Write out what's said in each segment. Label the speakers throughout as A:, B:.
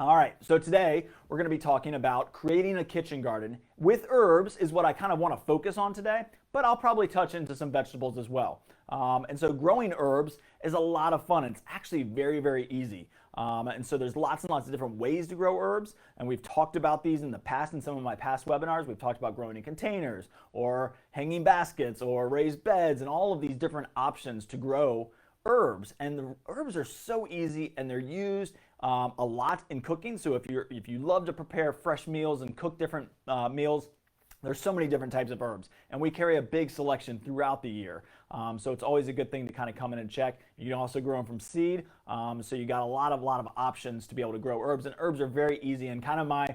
A: All right, so today we're going to be talking about creating a kitchen garden with herbs is what I kind of want to focus on today, but I'll probably touch into some vegetables as well. And so growing herbs is a lot of fun. It's actually very, very easy. And so there's lots and lots of different ways to grow herbs, and we've talked about these in the past in some of my past webinars. We've talked about growing in containers or hanging baskets or raised beds and all of these different options to grow herbs. And the herbs are so easy, and they're used a lot in cooking. So if you love to prepare fresh meals and cook different meals, there's so many different types of herbs, and we carry a big selection throughout the year. So it's always a good thing to kind of come in and check. You can also grow them from seed, so you got a lot of options to be able to grow herbs, and herbs are very easy. And kind of my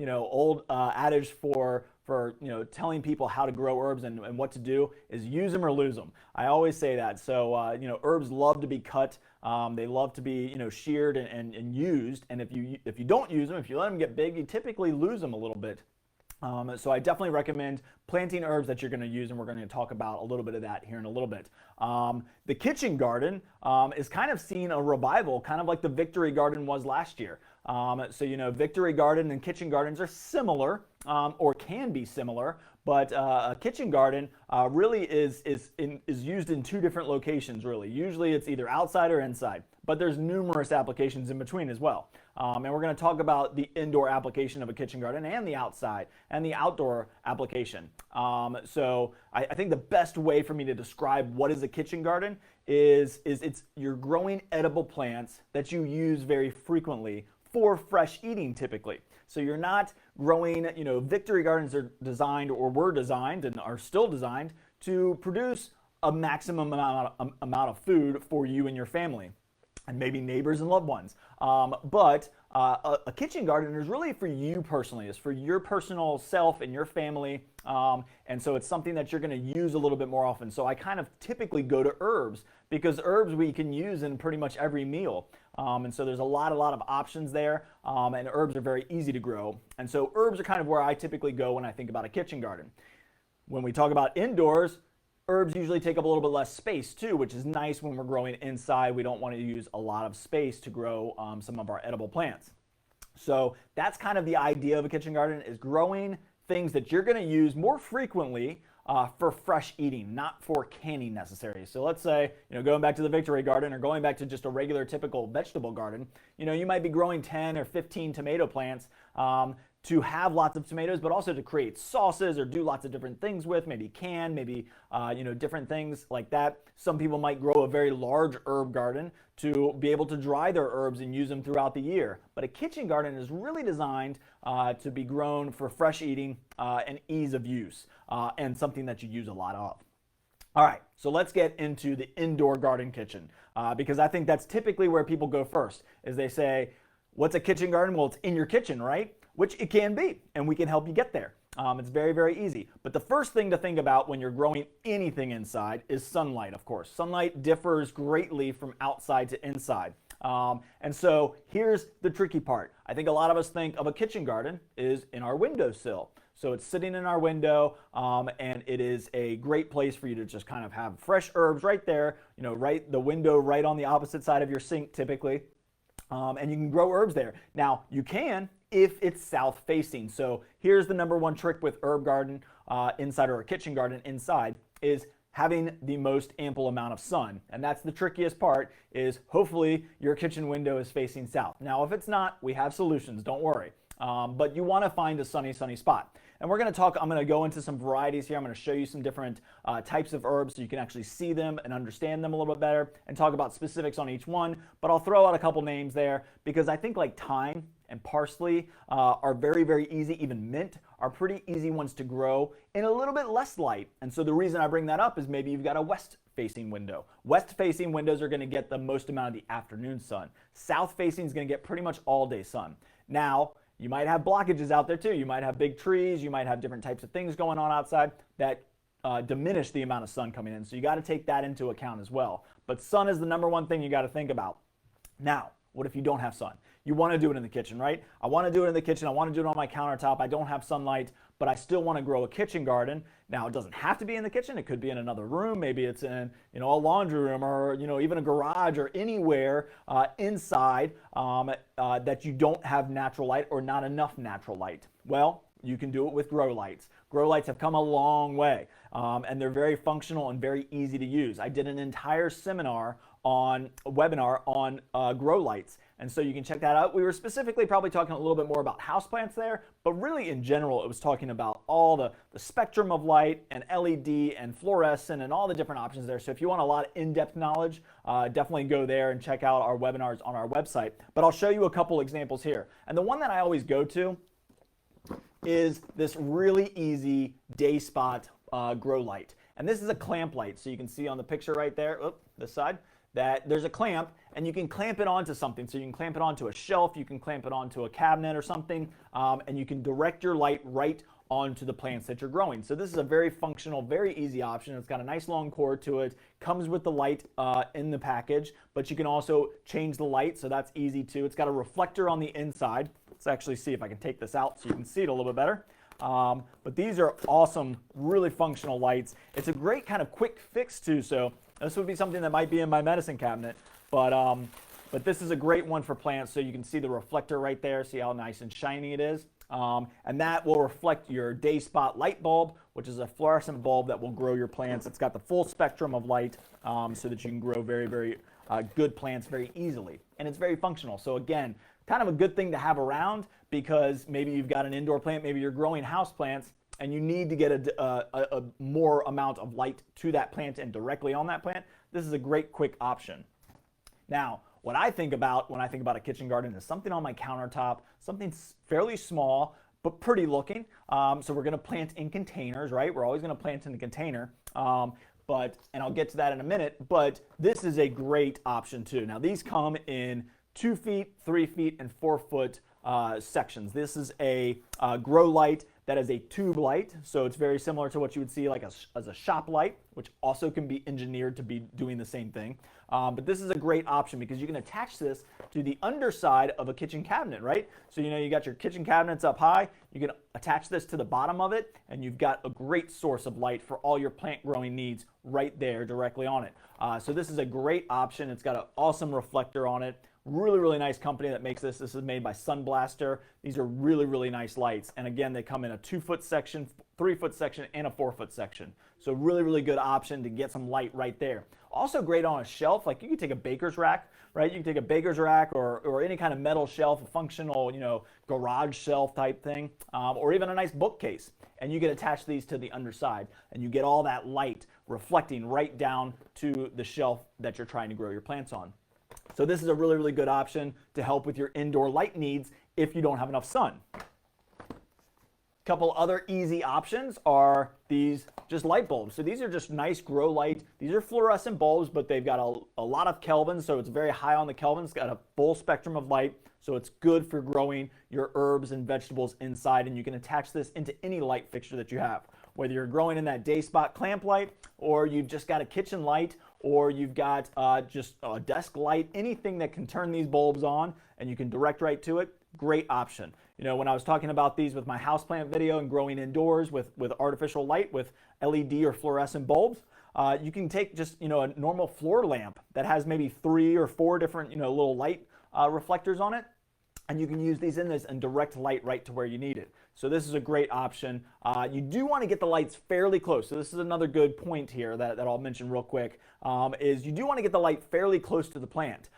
A: old adage for telling people how to grow herbs and what to do is use them or lose them. I always say that. So herbs love to be cut. They love to be sheared and used. And if you don't use them, if you let them get big, you typically lose them a little bit. So I definitely recommend planting herbs that you're going to use, and we're going to talk about a little bit of that here in a little bit. The kitchen garden is kind of seeing a revival, kind of like the Victory Garden was last year. So Victory Garden and kitchen gardens are similar, or can be similar, but a kitchen garden really is used in two different locations, really. Usually it's either outside or inside, but there's numerous applications in between as well. And we're going to talk about the indoor application of a kitchen garden and the outside and the outdoor application. So I think the best way for me to describe what is a kitchen garden is you're growing edible plants that you use very frequently for fresh eating typically. So you're not growing, Victory Gardens are designed, or were designed and are still designed to produce a maximum amount of food for you and your family, and maybe neighbors and loved ones. But a kitchen garden is really for you personally. It's for your personal self and your family. And so it's something that you're going to use a little bit more often. So I kind of typically go to herbs, because herbs we can use in pretty much every meal. And so there's a lot of options there, and herbs are very easy to grow. And so herbs are kind of where I typically go when I think about a kitchen garden. When we talk about indoors, herbs usually take up a little bit less space too, which is nice when we're growing inside. We don't want to use a lot of space to grow some of our edible plants. So that's kind of the idea of a kitchen garden, is growing things that you're going to use more frequently for fresh eating, not for canning necessarily. So let's say, going back to the Victory Garden, or going back to just a regular typical vegetable garden, you might be growing 10 or 15 tomato plants to have lots of tomatoes, but also to create sauces or do lots of different things with, maybe different things like that. Some people might grow a very large herb garden to be able to dry their herbs and use them throughout the year. But a kitchen garden is really designed to be grown for fresh eating and ease of use, and something that you use a lot of. All right, so let's get into the indoor garden kitchen, because I think that's typically where people go first, is they say, what's a kitchen garden? Well, it's in your kitchen, right? Which it can be, and we can help you get there. It's very, very easy. But the first thing to think about when you're growing anything inside is sunlight, of course. Sunlight differs greatly from outside to inside. And so here's the tricky part. I think a lot of us think of a kitchen garden is in our windowsill. So it's sitting in our window, and it is a great place for you to just kind of have fresh herbs right there, the window right on the opposite side of your sink typically. And you can grow herbs there. Now, you can if it's south facing. So here's the number one trick with herb garden inside, or a kitchen garden inside, is having the most ample amount of sun. And that's the trickiest part, is hopefully your kitchen window is facing south. Now, if it's not, we have solutions, don't worry. But you want to find a sunny spot. And I'm going to go into some varieties here. I'm going to show you some different types of herbs so you can actually see them and understand them a little bit better, and talk about specifics on each one. But I'll throw out a couple names there, because I think like thyme and parsley are very, very easy. Even mint are pretty easy ones to grow in a little bit less light. And so the reason I bring that up is maybe you've got a west-facing window. West-facing windows are going to get the most amount of the afternoon sun. South-facing is going to get pretty much all-day sun. Now, you might have blockages out there too. You might have big trees. You might have different types of things going on outside that diminish the amount of sun coming in. So you got to take that into account as well. But sun is the number one thing you got to think about. Now, what if you don't have sun? You want to do it in the kitchen, right? I want to do it in the kitchen. I want to do it on my countertop. I don't have sunlight, but I still want to grow a kitchen garden. Now, it doesn't have to be in the kitchen. It could be in another room. Maybe it's in, a laundry room, or, even a garage, or anywhere inside that you don't have natural light or not enough natural light. Well, you can do it with grow lights. Grow lights have come a long way, and they're very functional and very easy to use. I did an entire webinar on grow lights, and so you can check that out. We were specifically probably talking a little bit more about houseplants there, but really in general it was talking about all the spectrum of light and LED and fluorescent and all the different options there. So if you want a lot of in-depth knowledge, definitely go there and check out our webinars on our website. But I'll show you a couple examples here. And the one that I always go to is this really easy day spot grow light. And this is a clamp light. So you can see on the picture right there, this side, that there's a clamp, and you can clamp it onto something. So you can clamp it onto a shelf, you can clamp it onto a cabinet or something, and you can direct your light right onto the plants that you're growing. So this is a very functional, very easy option. It's got a nice long cord to it, comes with the light in the package, but you can also change the light, so that's easy too. It's got a reflector on the inside. Let's actually see if I can take this out so you can see it a little bit better. But these are awesome, really functional lights. It's a great kind of quick fix too, so this would be something that might be in my medicine cabinet, but this is a great one for plants. So you can see the reflector right there, see how nice and shiny it is. And that will reflect your day spot light bulb, which is a fluorescent bulb that will grow your plants. It's got the full spectrum of light so that you can grow very, very good plants very easily. And it's very functional. So again, kind of a good thing to have around, because maybe you've got an indoor plant, maybe you're growing house plants, and you need to get a more amount of light to that plant and directly on that plant. This is a great quick option. Now, what I think about when I think about a kitchen garden is something on my countertop, something fairly small but pretty looking. So we're going to plant in containers, right? We're always going to plant in a container. And I'll get to that in a minute, but this is a great option too. Now, these come in 2 feet, 3 feet, and 4 foot sections. This is a grow light that is a tube light, so it's very similar to what you would see like as a shop light, which also can be engineered to be doing the same thing. But this is a great option because you can attach this to the underside of a kitchen cabinet, right? So you got your kitchen cabinets up high, you can attach this to the bottom of it, and you've got a great source of light for all your plant growing needs right there directly on it. So this is a great option. It's got an awesome reflector on it. Really, really nice company that makes this. This is made by Sunblaster. These are really, really nice lights. And again, they come in a 2 foot section, 3 foot section, and a 4 foot section. So really, really good option to get some light right there. Also great on a shelf. Like you can take a baker's rack, right? You can take a baker's rack or any kind of metal shelf, a functional, garage shelf type thing, or even a nice bookcase. And you can attach these to the underside, and you get all that light reflecting right down to the shelf that you're trying to grow your plants on. So this is a really, really good option to help with your indoor light needs if you don't have enough sun. Couple other easy options are these just light bulbs. So these are just nice grow light. These are fluorescent bulbs, but they've got a lot of kelvins, so it's very high on the kelvins. It's got a full spectrum of light, so it's good for growing your herbs and vegetables inside, and you can attach this into any light fixture that you have. Whether you're growing in that day spot clamp light, or you've just got a kitchen light, or you've got just a desk light, anything that can turn these bulbs on and you can direct right to it, great option. When I was talking about these with my houseplant video and growing indoors with artificial light with LED or fluorescent bulbs, you can take just a normal floor lamp that has maybe 3 or 4 different little light reflectors on it, and you can use these in this and direct light right to where you need it. So this is a great option. You do want to get the lights fairly close. So this is another good point here that I'll mention real quick, is you do want to get the light fairly close to the plant.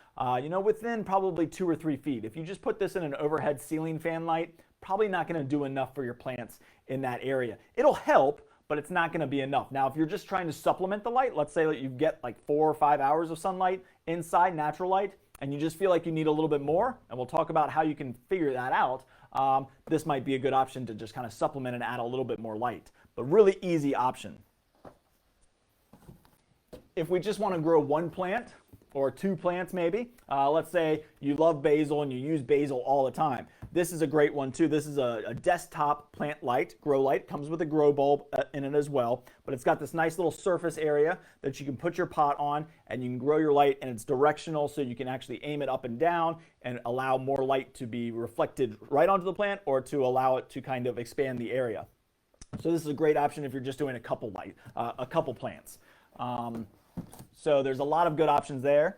A: Within probably 2 or 3 feet. If you just put this in an overhead ceiling fan light, probably not going to do enough for your plants in that area. It'll help, but it's not going to be enough. Now, if you're just trying to supplement the light, let's say that you get like 4 or 5 hours of sunlight inside, natural light, and you just feel like you need a little bit more, and we'll talk about how you can figure that out, this might be a good option to just kind of supplement and add a little bit more light. But really easy option. If we just want to grow 1 plant, or 2 plants maybe, let's say you love basil and you use basil all the time. This is a great one too. This is a desktop plant light, grow light. Comes with a grow bulb in it as well, but it's got this nice little surface area that you can put your pot on and you can grow your light, and it's directional, so you can actually aim it up and down and allow more light to be reflected right onto the plant or to allow it to kind of expand the area. So this is a great option if you're just doing a couple plants. So there's a lot of good options there.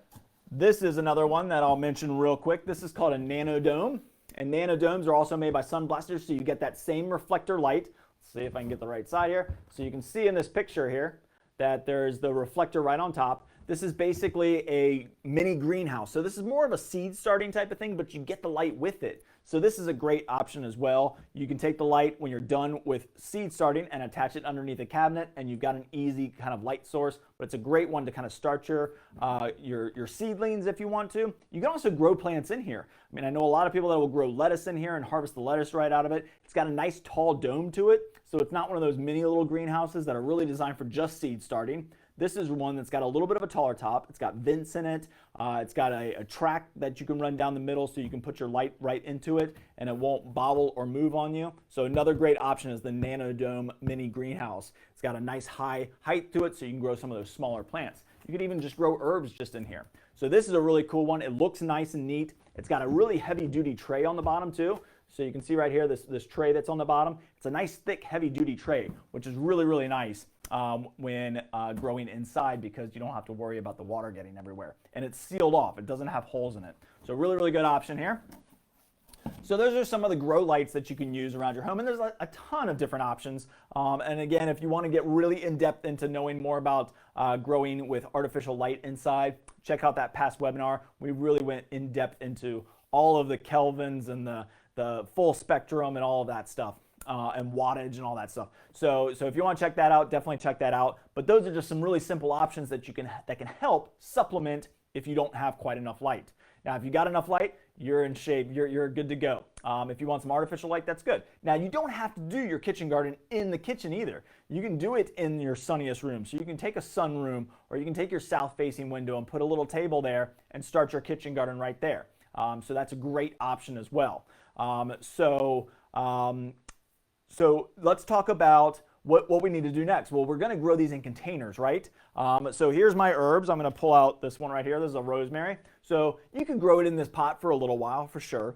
A: This is another one that I'll mention real quick. This is called a nanodome. And nanodomes are also made by sunblasters, so you get that same reflector light. Let's see if I can get the right side here. So you can see in this picture here that there's the reflector right on top. This is basically a mini greenhouse. So this is more of a seed starting type of thing, but you get the light with it. So this is a great option as well. You can take the light when you're done with seed starting and attach it underneath a cabinet, and you've got an easy kind of light source. But it's a great one to kind of start your seedlings if you want to. You can also grow plants in here. I mean, I know a lot of people that will grow lettuce in here and harvest the lettuce right out of it. It's got a nice tall dome to it, so it's not one of those mini little greenhouses that are really designed for just seed starting. This is one that's got a little bit of a taller top. It's got vents in it. It's got a track that you can run down the middle so you can put your light right into it and it won't bobble or move on you. So another great option is the Nanodome Mini Greenhouse. It's got a nice high height to it so you can grow some of those smaller plants. You could even just grow herbs just in here. So this is a really cool one. It looks nice and neat. It's got a really heavy duty tray on the bottom too. So you can see right here, this tray that's on the bottom. It's a nice thick heavy duty tray, which is really, really nice when growing inside because you don't have to worry about the water getting everywhere. And it's sealed off. It doesn't have holes in it. So really, really good option here. So those are some of the grow lights that you can use around your home, and there's a ton of different options. And again, if you want to get really in depth into knowing more about growing with artificial light inside, check out that past webinar. We really went in depth into all of the kelvins and the full spectrum and all of that stuff. And wattage and all that stuff. So if you want to check that out, definitely check that out. But those are just some really simple options that can help supplement if you don't have quite enough light. Now, if you got enough light, you're in shape. You're good to go. If you want some artificial light, that's good. Now, you don't have to do your kitchen garden in the kitchen either. You can do it in your sunniest room. So you can take a sunroom or you can take your south-facing window and put a little table there and start your kitchen garden right there. So that's a great option as well. So let's talk about what we need to do next. Well, we're going to grow these in containers, right? So here's my herbs. I'm going to pull out this one right here. This is a rosemary. So you can grow it in this pot for a little while for sure,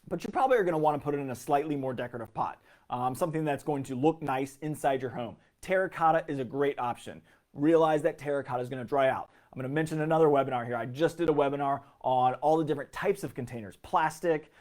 A: but you probably are going to want to put it in a slightly more decorative pot, something that's going to look nice inside your home. Terracotta is a great option. Realize that terracotta is going to dry out. I'm going to mention another webinar here. I just did a webinar on all the different types of containers: plastic,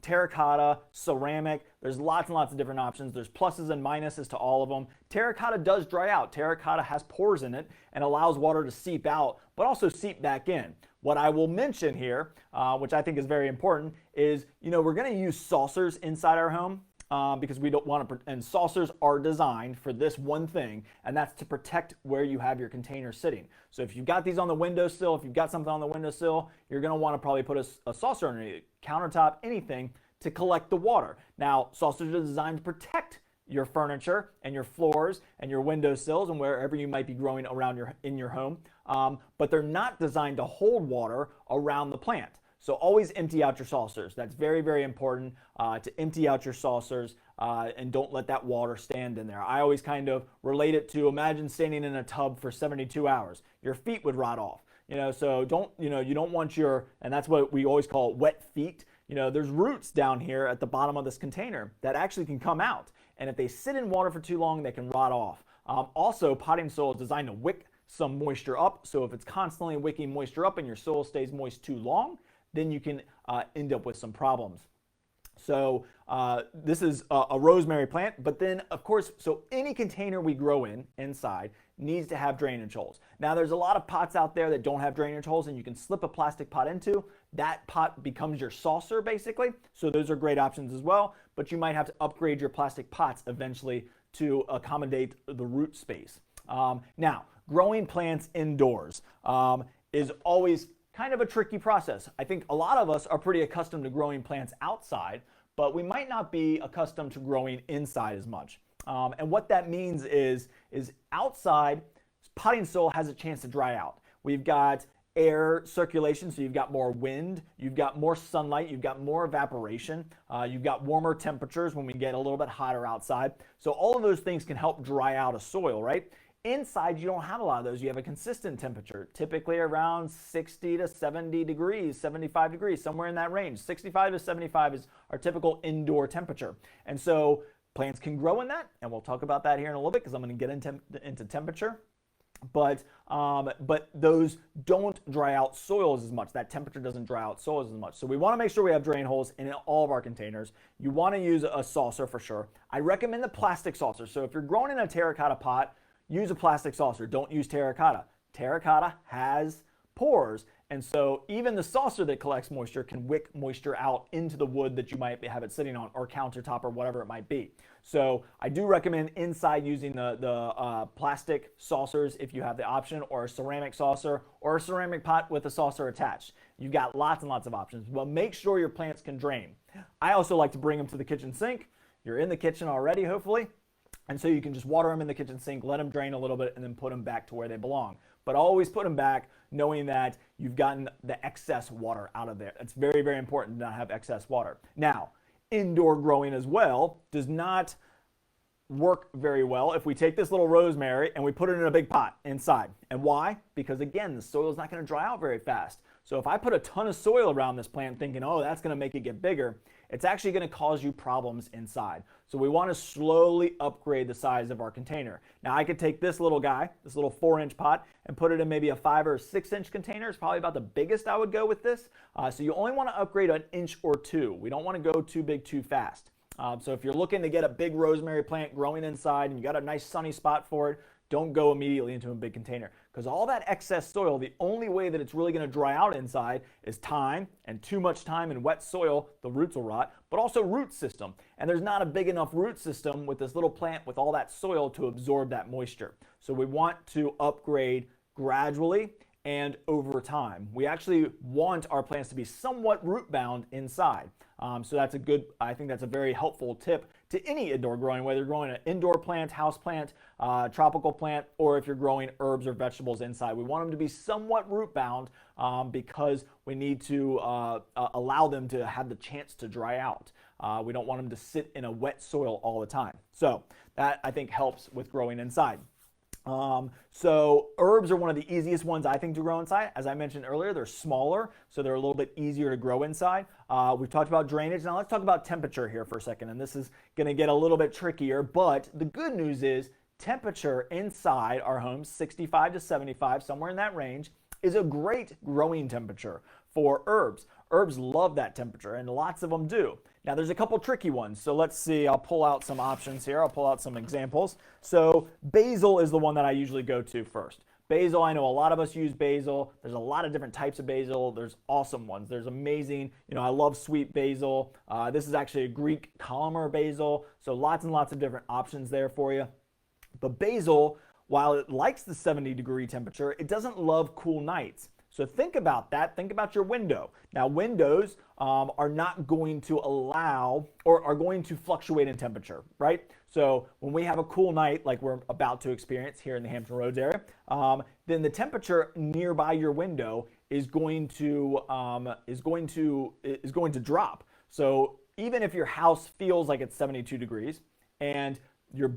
A: terracotta, ceramic. There's lots and lots of different options. There's pluses and minuses to all of them. Terracotta does dry out. Terracotta has pores in it and allows water to seep out, but also seep back in. What I will mention here, which I think is very important, is we're going to use saucers inside our home. Because we don't want to, and saucers are designed for this one thing, and that's to protect where you have your container sitting. So if you've got these on the windowsill, if you've got something on the windowsill, you're going to want to probably put a saucer underneath it, countertop, anything to collect the water. Now, saucers are designed to protect your furniture and your floors and your windowsills and wherever you might be growing around in your home, but they're not designed to hold water around the plant. So always empty out your saucers. That's very, very important to empty out your saucers and don't let that water stand in there. I always kind of relate it to, imagine standing in a tub for 72 hours. Your feet would rot off. So you don't want and that's what we always call wet feet. There's roots down here at the bottom of this container that actually can come out. And if they sit in water for too long, they can rot off. Also, potting soil is designed to wick some moisture up. So if it's constantly wicking moisture up and your soil stays moist too long, then you can end up with some problems. So this is a rosemary plant, but then of course, so any container we grow inside needs to have drainage holes. Now there's a lot of pots out there that don't have drainage holes and you can slip a plastic pot into. That pot becomes your saucer basically. So those are great options as well, but you might have to upgrade your plastic pots eventually to accommodate the root space. Now, growing plants indoors is always kind of a tricky process. I think a lot of us are pretty accustomed to growing plants outside, but we might not be accustomed to growing inside as much. And what that means is outside, potting soil has a chance to dry out. We've got air circulation, so you've got more wind, you've got more sunlight, you've got more evaporation, you've got warmer temperatures when we get a little bit hotter outside. So all of those things can help dry out a soil, right? Inside, you don't have a lot of those. You have a consistent temperature, typically around 60 to 70 degrees, 75 degrees, somewhere in that range. 65 to 75 is our typical indoor temperature. And so Plants can grow in that, and we'll talk about that here in a little bit because I'm going to get into temperature. But those don't dry out soils as much. That temperature doesn't dry out soils as much. So we want to make sure we have drain holes in all of our containers. You want to use a saucer for sure. I recommend the plastic saucer. So if you're growing in a terracotta pot, use a plastic saucer. Don't use terracotta. Terracotta has pores, and so even the saucer that collects moisture can wick moisture out into the wood that you might have it sitting on, or countertop, or whatever it might be. So I do recommend inside using the plastic saucers if you have the option, or a ceramic saucer, or a ceramic pot with a saucer attached. You've got lots and lots of options, but make sure your plants can drain. I also like to bring them to the kitchen sink. You're in the kitchen already, hopefully, and so you can just water them in the kitchen sink, let them drain a little bit, and then put them back to where they belong. But always put them back knowing that you've gotten the excess water out of there. It's very, very important to not have excess water. Now, indoor growing as well does not work very well if we take this little rosemary and we put it in a big pot inside. And why? Because again, the soil is not going to dry out very fast. So if I put a ton of soil around this plant thinking, oh, that's going to make it get bigger, it's actually going to cause you problems inside. So we want to slowly upgrade the size of our container. Now I could take this little guy, this little 4-inch pot, and put it in maybe a 5 or 6-inch container. It's probably about the biggest I would go with this. So you only want to upgrade an inch or two. We don't want to go too big too fast. So if you're looking to get a big rosemary plant growing inside and you got a nice sunny spot for it, don't go immediately into a big container, because all that excess soil, the only way that it's really going to dry out inside is time, and too much time in wet soil, the roots will rot, but also root system. And there's not a big enough root system with this little plant with all that soil to absorb that moisture. So we want to upgrade gradually and over time. We actually want our plants to be somewhat root bound inside. So that's I think that's a very helpful tip to any indoor growing, whether you're growing an indoor plant, house plant, tropical plant, or if you're growing herbs or vegetables inside. We want them to be somewhat root bound because we need to allow them to have the chance to dry out. We don't want them to sit in a wet soil all the time. So that, I think, helps with growing inside. So herbs are one of the easiest ones I think to grow inside. As I mentioned earlier, they're smaller, so they're a little bit easier to grow inside. We've talked about drainage. Now let's talk about temperature here for a second, and this is going to get a little bit trickier, but the good news is temperature inside our homes, 65 to 75, somewhere in that range, is a great growing temperature for herbs. Herbs love that temperature, and lots of them do. Now there's a couple tricky ones, so let's see. I'll pull out some options here. I'll pull out some examples. So basil is the one that I usually go to first. Basil, I know a lot of us use basil. There's a lot of different types of basil. There's awesome ones. There's amazing, I love sweet basil. This is actually a Greek columnar basil, so lots and lots of different options there for you. But basil, while it likes the 70-degree temperature, it doesn't love cool nights. So think about that. Think about your window. Now, windows are not going to allow, or are going to fluctuate in temperature, right? So when we have a cool night like we're about to experience here in the Hampton Roads area, then the temperature nearby your window is going to drop. So even if your house feels like it's 72 degrees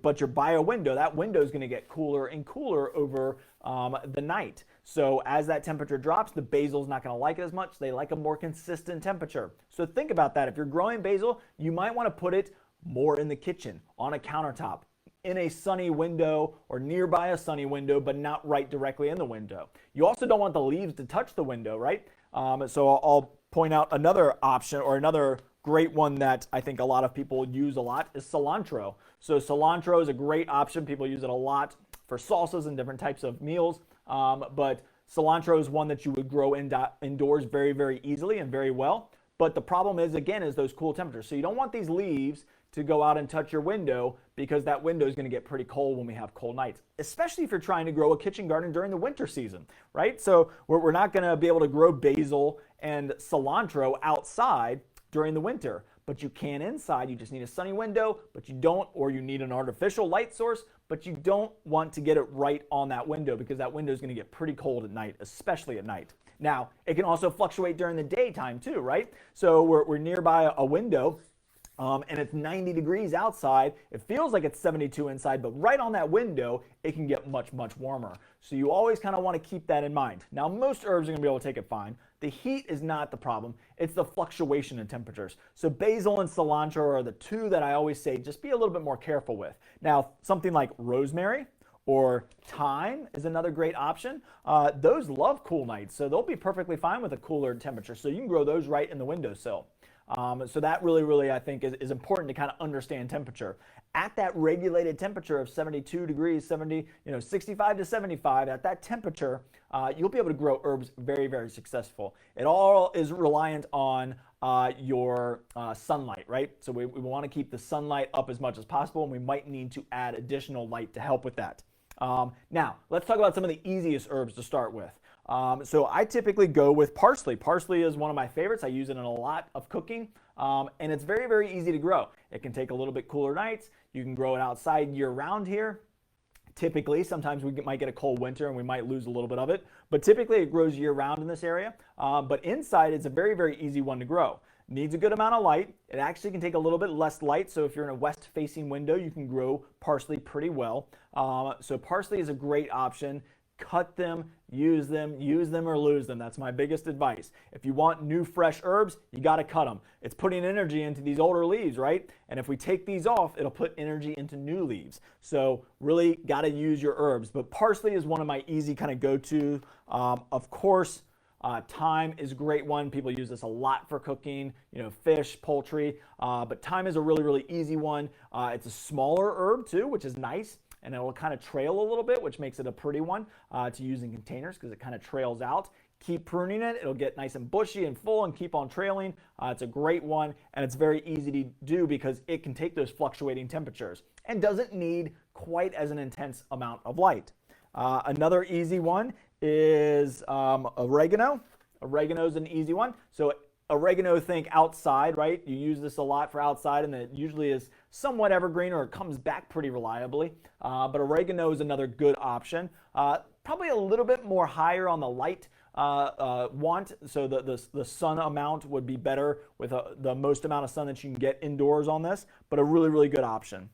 A: but you're by a window, that window is going to get cooler and cooler over the night. So as that temperature drops, the basil is not going to like it as much. They like a more consistent temperature. So think about that. If you're growing basil, you might want to put it more in the kitchen, on a countertop, in a sunny window, or nearby a sunny window, but not right directly in the window. You also don't want the leaves to touch the window, right? So I'll point out another option, or another great one that I think a lot of people use a lot, is cilantro. So cilantro is a great option. People use it a lot for salsas and different types of meals. But cilantro is one that you would grow indoors very, very easily and very well. But the problem is, again, is those cool temperatures. So you don't want these leaves to go out and touch your window, because that window is going to get pretty cold when we have cold nights, especially if you're trying to grow a kitchen garden during the winter season, right? So we're not going to be able to grow basil and cilantro outside during the winter, but you can inside. You just need a sunny window, but you need an artificial light source, but you don't want to get it right on that window, because that window is going to get pretty cold at night, especially at night. Now, it can also fluctuate during the daytime too, right? So we're nearby a window, and it's 90 degrees outside. It feels like it's 72 inside, but right on that window, it can get much, much warmer. So you always kind of want to keep that in mind. Now, most herbs are going to be able to take it fine. The heat is not the problem. It's the fluctuation in temperatures. So basil and cilantro are the two that I always say just be a little bit more careful with. Now, something like rosemary or thyme is another great option. Those love cool nights, so they'll be perfectly fine with a cooler temperature. So you can grow those right in the windowsill. So that really, I think is important to kind of understand temperature. At that regulated temperature of 72 degrees, 65 to 75, at that temperature, you'll be able to grow herbs very, very successful. It all is reliant on your sunlight, right? So we want to keep the sunlight up as much as possible, and we might need to add additional light to help with that. Now, let's talk about some of the easiest herbs to start with. So I typically go with parsley. Parsley is one of my favorites. I use it in a lot of cooking, and it's very, very easy to grow. It can take a little bit cooler nights. You can grow it outside year-round here. Typically, sometimes we might get a cold winter and we might lose a little bit of it, but typically it grows year-round in this area. But inside, it's a very, very easy one to grow. Needs a good amount of light. It actually can take a little bit less light, so if you're in a west-facing window, you can grow parsley pretty well. So parsley is a great option. Cut them, use them or lose them. That's my biggest advice. If you want new fresh herbs, you got to cut them. It's putting energy into these older leaves, right? And if we take these off, it'll put energy into new leaves. So really got to use your herbs. But parsley is one of my easy kind of go-to. Of course, thyme is a great one. People use this a lot for cooking, fish, poultry. But thyme is a really, really easy one. It's a smaller herb too, which is nice. And it will kind of trail a little bit, which makes it a pretty one to use in containers because it kind of trails out. Keep pruning it. It'll get nice and bushy and full and keep on trailing. It's a great one, and it's very easy to do because it can take those fluctuating temperatures and doesn't need quite as an intense amount of light. Another easy one is oregano. Oregano is an easy one. So oregano, think outside, right? You use this a lot for outside, and it usually is somewhat evergreen or it comes back pretty reliably. But oregano is another good option. Probably a little bit more higher on the light want, so the sun amount would be better with the most amount of sun that you can get indoors on this, but a really, really good option.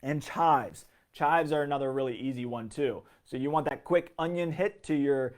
A: And chives. Chives are another really easy one too. So you want that quick onion hit to your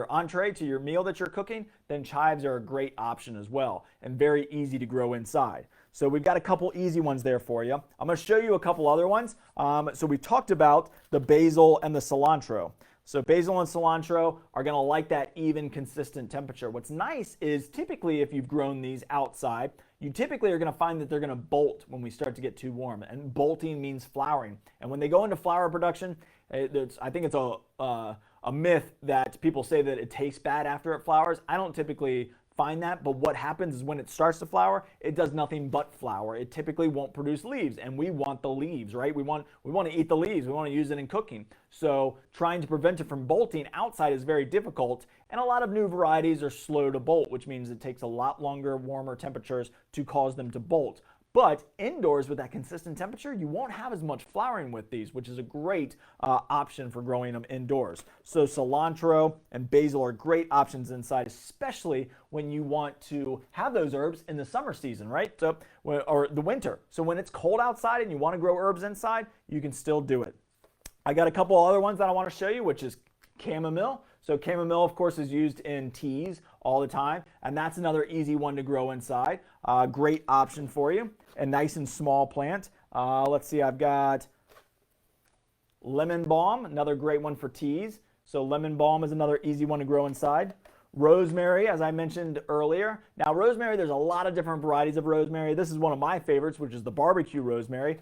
A: entree, to your meal that you're cooking, then chives are a great option as well and very easy to grow inside. So we've got a couple easy ones there for you. I'm going to show you a couple other ones. So we talked about the basil and the cilantro. So basil and cilantro are going to like that even, consistent temperature. What's nice is typically if you've grown these outside, you typically are going to find that they're going to bolt when we start to get too warm. And bolting means flowering. And when they go into flower production, I think it's a myth that people say that it tastes bad after it flowers. I don't typically find that, but what happens is when it starts to flower, it does nothing but flower. It typically won't produce leaves, and we want the leaves, right? We want to eat the leaves. We want to use it in cooking. So trying to prevent it from bolting outside is very difficult, and a lot of new varieties are slow to bolt, which means it takes a lot longer, warmer temperatures to cause them to bolt. But indoors with that consistent temperature, you won't have as much flowering with these, which is a great option for growing them indoors. So cilantro and basil are great options inside, especially when you want to have those herbs in the summer season, right? So, or the winter. So when it's cold outside and you want to grow herbs inside, you can still do it. I got a couple other ones that I want to show you, which is chamomile. So chamomile, of course, is used in teas all the time, and that's another easy one to grow inside. Great option for you. A nice and small plant. Let's see, I've got lemon balm, another great one for teas. So lemon balm is another easy one to grow inside. Rosemary, as I mentioned earlier. Now rosemary, there's a lot of different varieties of rosemary. This is one of my favorites, which is the barbecue rosemary.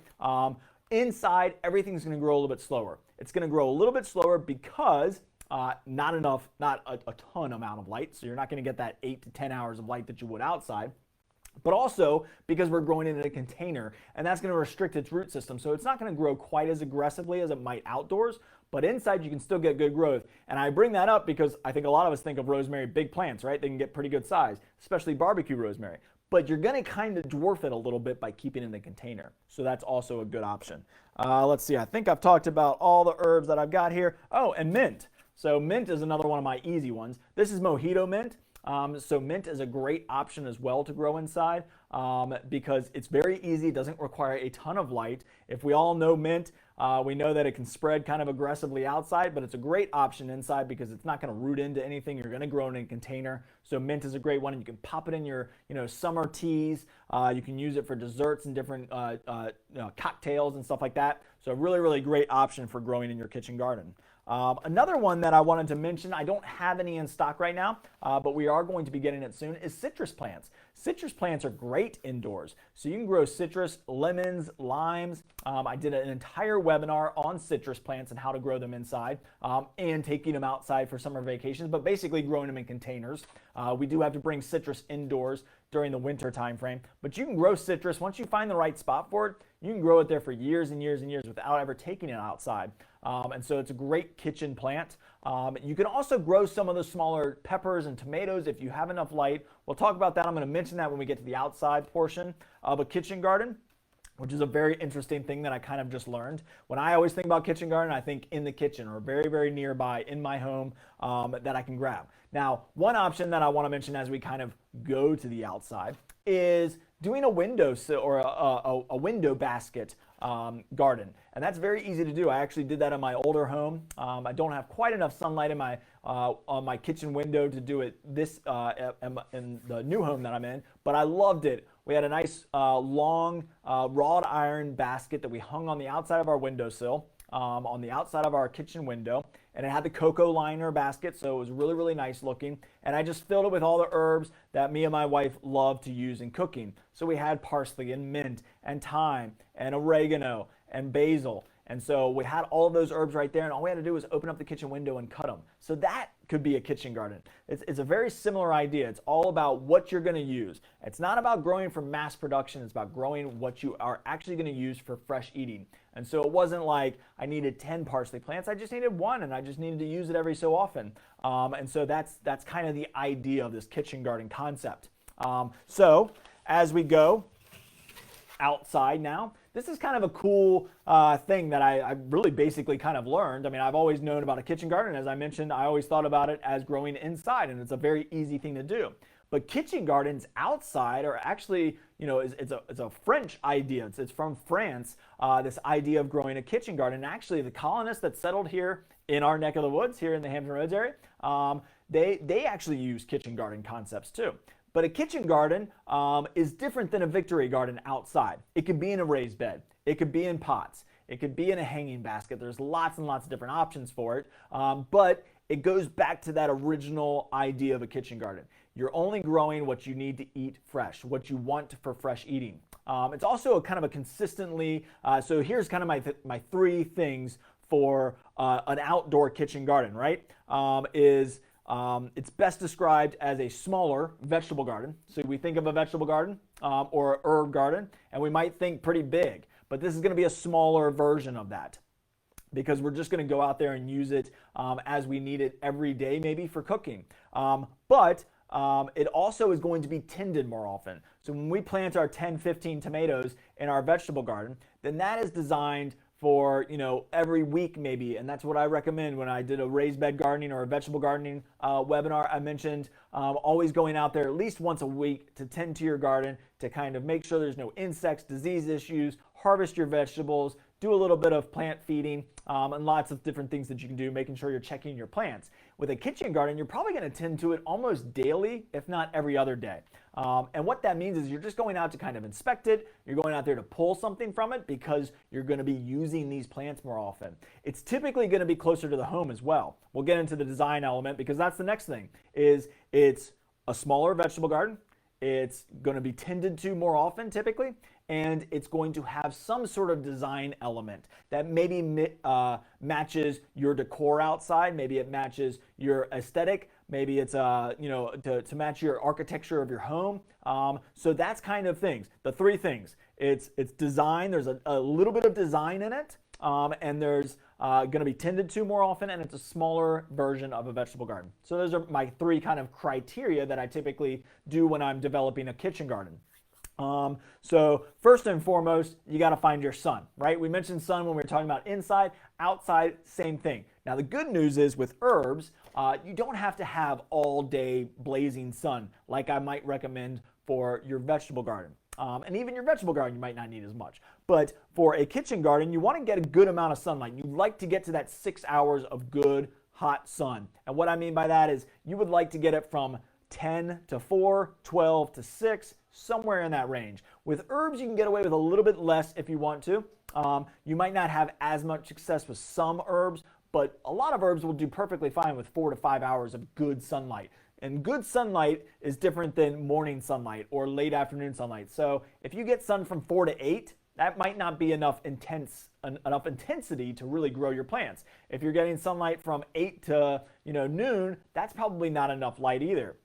A: Inside, everything's going to grow a little bit slower. It's going to grow a little bit slower because not a ton amount of light. So you're not going to get that 8 to 10 hours of light that you would outside. But also because we're growing it in a container, and that's going to restrict its root system. So it's not going to grow quite as aggressively as it might outdoors, but inside you can still get good growth. And I bring that up because I think a lot of us think of rosemary big plants, right? They can get pretty good size, especially barbecue rosemary. But you're going to kind of dwarf it a little bit by keeping it in the container. So that's also a good option. Let's see, I think I've talked about all the herbs that I've got here. Oh, and mint. So mint is another one of my easy ones. This is mojito mint. So mint is a great option as well to grow inside because it's very easy. It doesn't require a ton of light. If we all know mint, we know that it can spread kind of aggressively outside, but it's a great option inside because it's not going to root into anything. You're going to grow it in a container. So mint is a great one. You can pop it in your summer teas. You can use it for desserts and different cocktails and stuff like that. So a really, really great option for growing in your kitchen garden. Another one that I wanted to mention, I don't have any in stock right now, but we are going to be getting it soon, is citrus plants. Citrus plants are great indoors. So you can grow citrus, lemons, limes. I did an entire webinar on citrus plants and how to grow them inside and taking them outside for summer vacations, but basically growing them in containers. We do have to bring citrus indoors during the winter time frame, but you can grow citrus. Once you find the right spot for it, you can grow it there for years and years and years without ever taking it outside. And so it's a great kitchen plant. You can also grow some of the smaller peppers and tomatoes if you have enough light. We'll talk about that. I'm going to mention that when we get to the outside portion of a kitchen garden, which is a very interesting thing that I kind of just learned. When I always think about kitchen garden, I think in the kitchen or very, very nearby in my home that I can grab. Now, one option that I want to mention as we kind of go to the outside is doing a window or a window basket garden. And that's very easy to do. I actually did that in my older home. I don't have quite enough sunlight in my on my kitchen window to do it in the new home that I'm in, but I loved it. We had a nice long wrought iron basket that we hung on the outside of our windowsill, on the outside of our kitchen window, and it had the cocoa liner basket, so it was really, really nice looking. And I just filled it with all the herbs that me and my wife love to use in cooking. So we had parsley and mint and thyme and oregano and basil. And so we had all of those herbs right there, and all we had to do was open up the kitchen window and cut them. So that could be a kitchen garden. It's a very similar idea. It's all about what you're going to use. It's not about growing for mass production. It's about growing what you are actually going to use for fresh eating. And so it wasn't like I needed 10 parsley plants. I just needed one, and I just needed to use it every so often. And so that's kind of the idea of this kitchen garden concept. So as we go outside now, this is kind of a cool thing that I really basically kind of learned. I mean, I've always known about a kitchen garden. As I mentioned, I always thought about it as growing inside, and it's a very easy thing to do. But kitchen gardens outside are actually, it's a French idea. It's from France, this idea of growing a kitchen garden. And actually, the colonists that settled here in our neck of the woods, here in the Hampton Roads area, they actually use kitchen garden concepts too. But a kitchen garden is different than a victory garden outside. It could be in a raised bed. It could be in pots. It could be in a hanging basket. There's lots and lots of different options for it. But it goes back to that original idea of a kitchen garden. You're only growing what you need to eat fresh, what you want for fresh eating. It's also a kind of a consistently, so here's kind of my three things for an outdoor kitchen garden, right? It's best described as a smaller vegetable garden. So we think of a vegetable garden or an herb garden, and we might think pretty big, but this is going to be a smaller version of that because we're just going to go out there and use it as we need it every day, maybe for cooking. But it also is going to be tended more often. So when we plant our 10, 15 tomatoes in our vegetable garden, then that is designed for every week maybe, and that's what I recommend when I did a raised bed gardening or a vegetable gardening webinar. I mentioned always going out there at least once a week to tend to your garden to kind of make sure there's no insects, disease issues, harvest your vegetables, do a little bit of plant feeding, and lots of different things that you can do, making sure you're checking your plants. With a kitchen garden, you're probably going to tend to it almost daily, if not every other day. And what that means is you're just going out to kind of inspect it. You're going out there to pull something from it because you're going to be using these plants more often. It's typically going to be closer to the home as well. We'll get into the design element because that's the next thing, is it's a smaller vegetable garden. It's going to be tended to more often typically, and it's going to have some sort of design element that maybe matches your decor outside. Maybe it matches your aesthetic. Maybe it's to match your architecture of your home. So that's kind of things. The three things. It's design. There's a little bit of design in it, and there's going to be tended to more often, and it's a smaller version of a vegetable garden. So those are my three kind of criteria that I typically do when I'm developing a kitchen garden. So first and foremost, you got to find your sun, right? We mentioned sun when we were talking about inside, outside, same thing. Now the good news is with herbs, you don't have to have all day blazing sun like I might recommend for your vegetable garden. And even your vegetable garden, you might not need as much. But for a kitchen garden, you want to get a good amount of sunlight. You like to get to that 6 hours of good, hot sun. And what I mean by that is you would like to get it from 10 to 4, 12 to 6, somewhere in that range. With herbs, you can get away with a little bit less if you want to. You might not have as much success with some herbs, but a lot of herbs will do perfectly fine with 4 to 5 hours of good sunlight. And good sunlight is different than morning sunlight or late afternoon sunlight. So if you get sun from 4 to 8, that might not be enough intensity to really grow your plants. If you're getting sunlight from 8 to noon, that's probably not enough light either.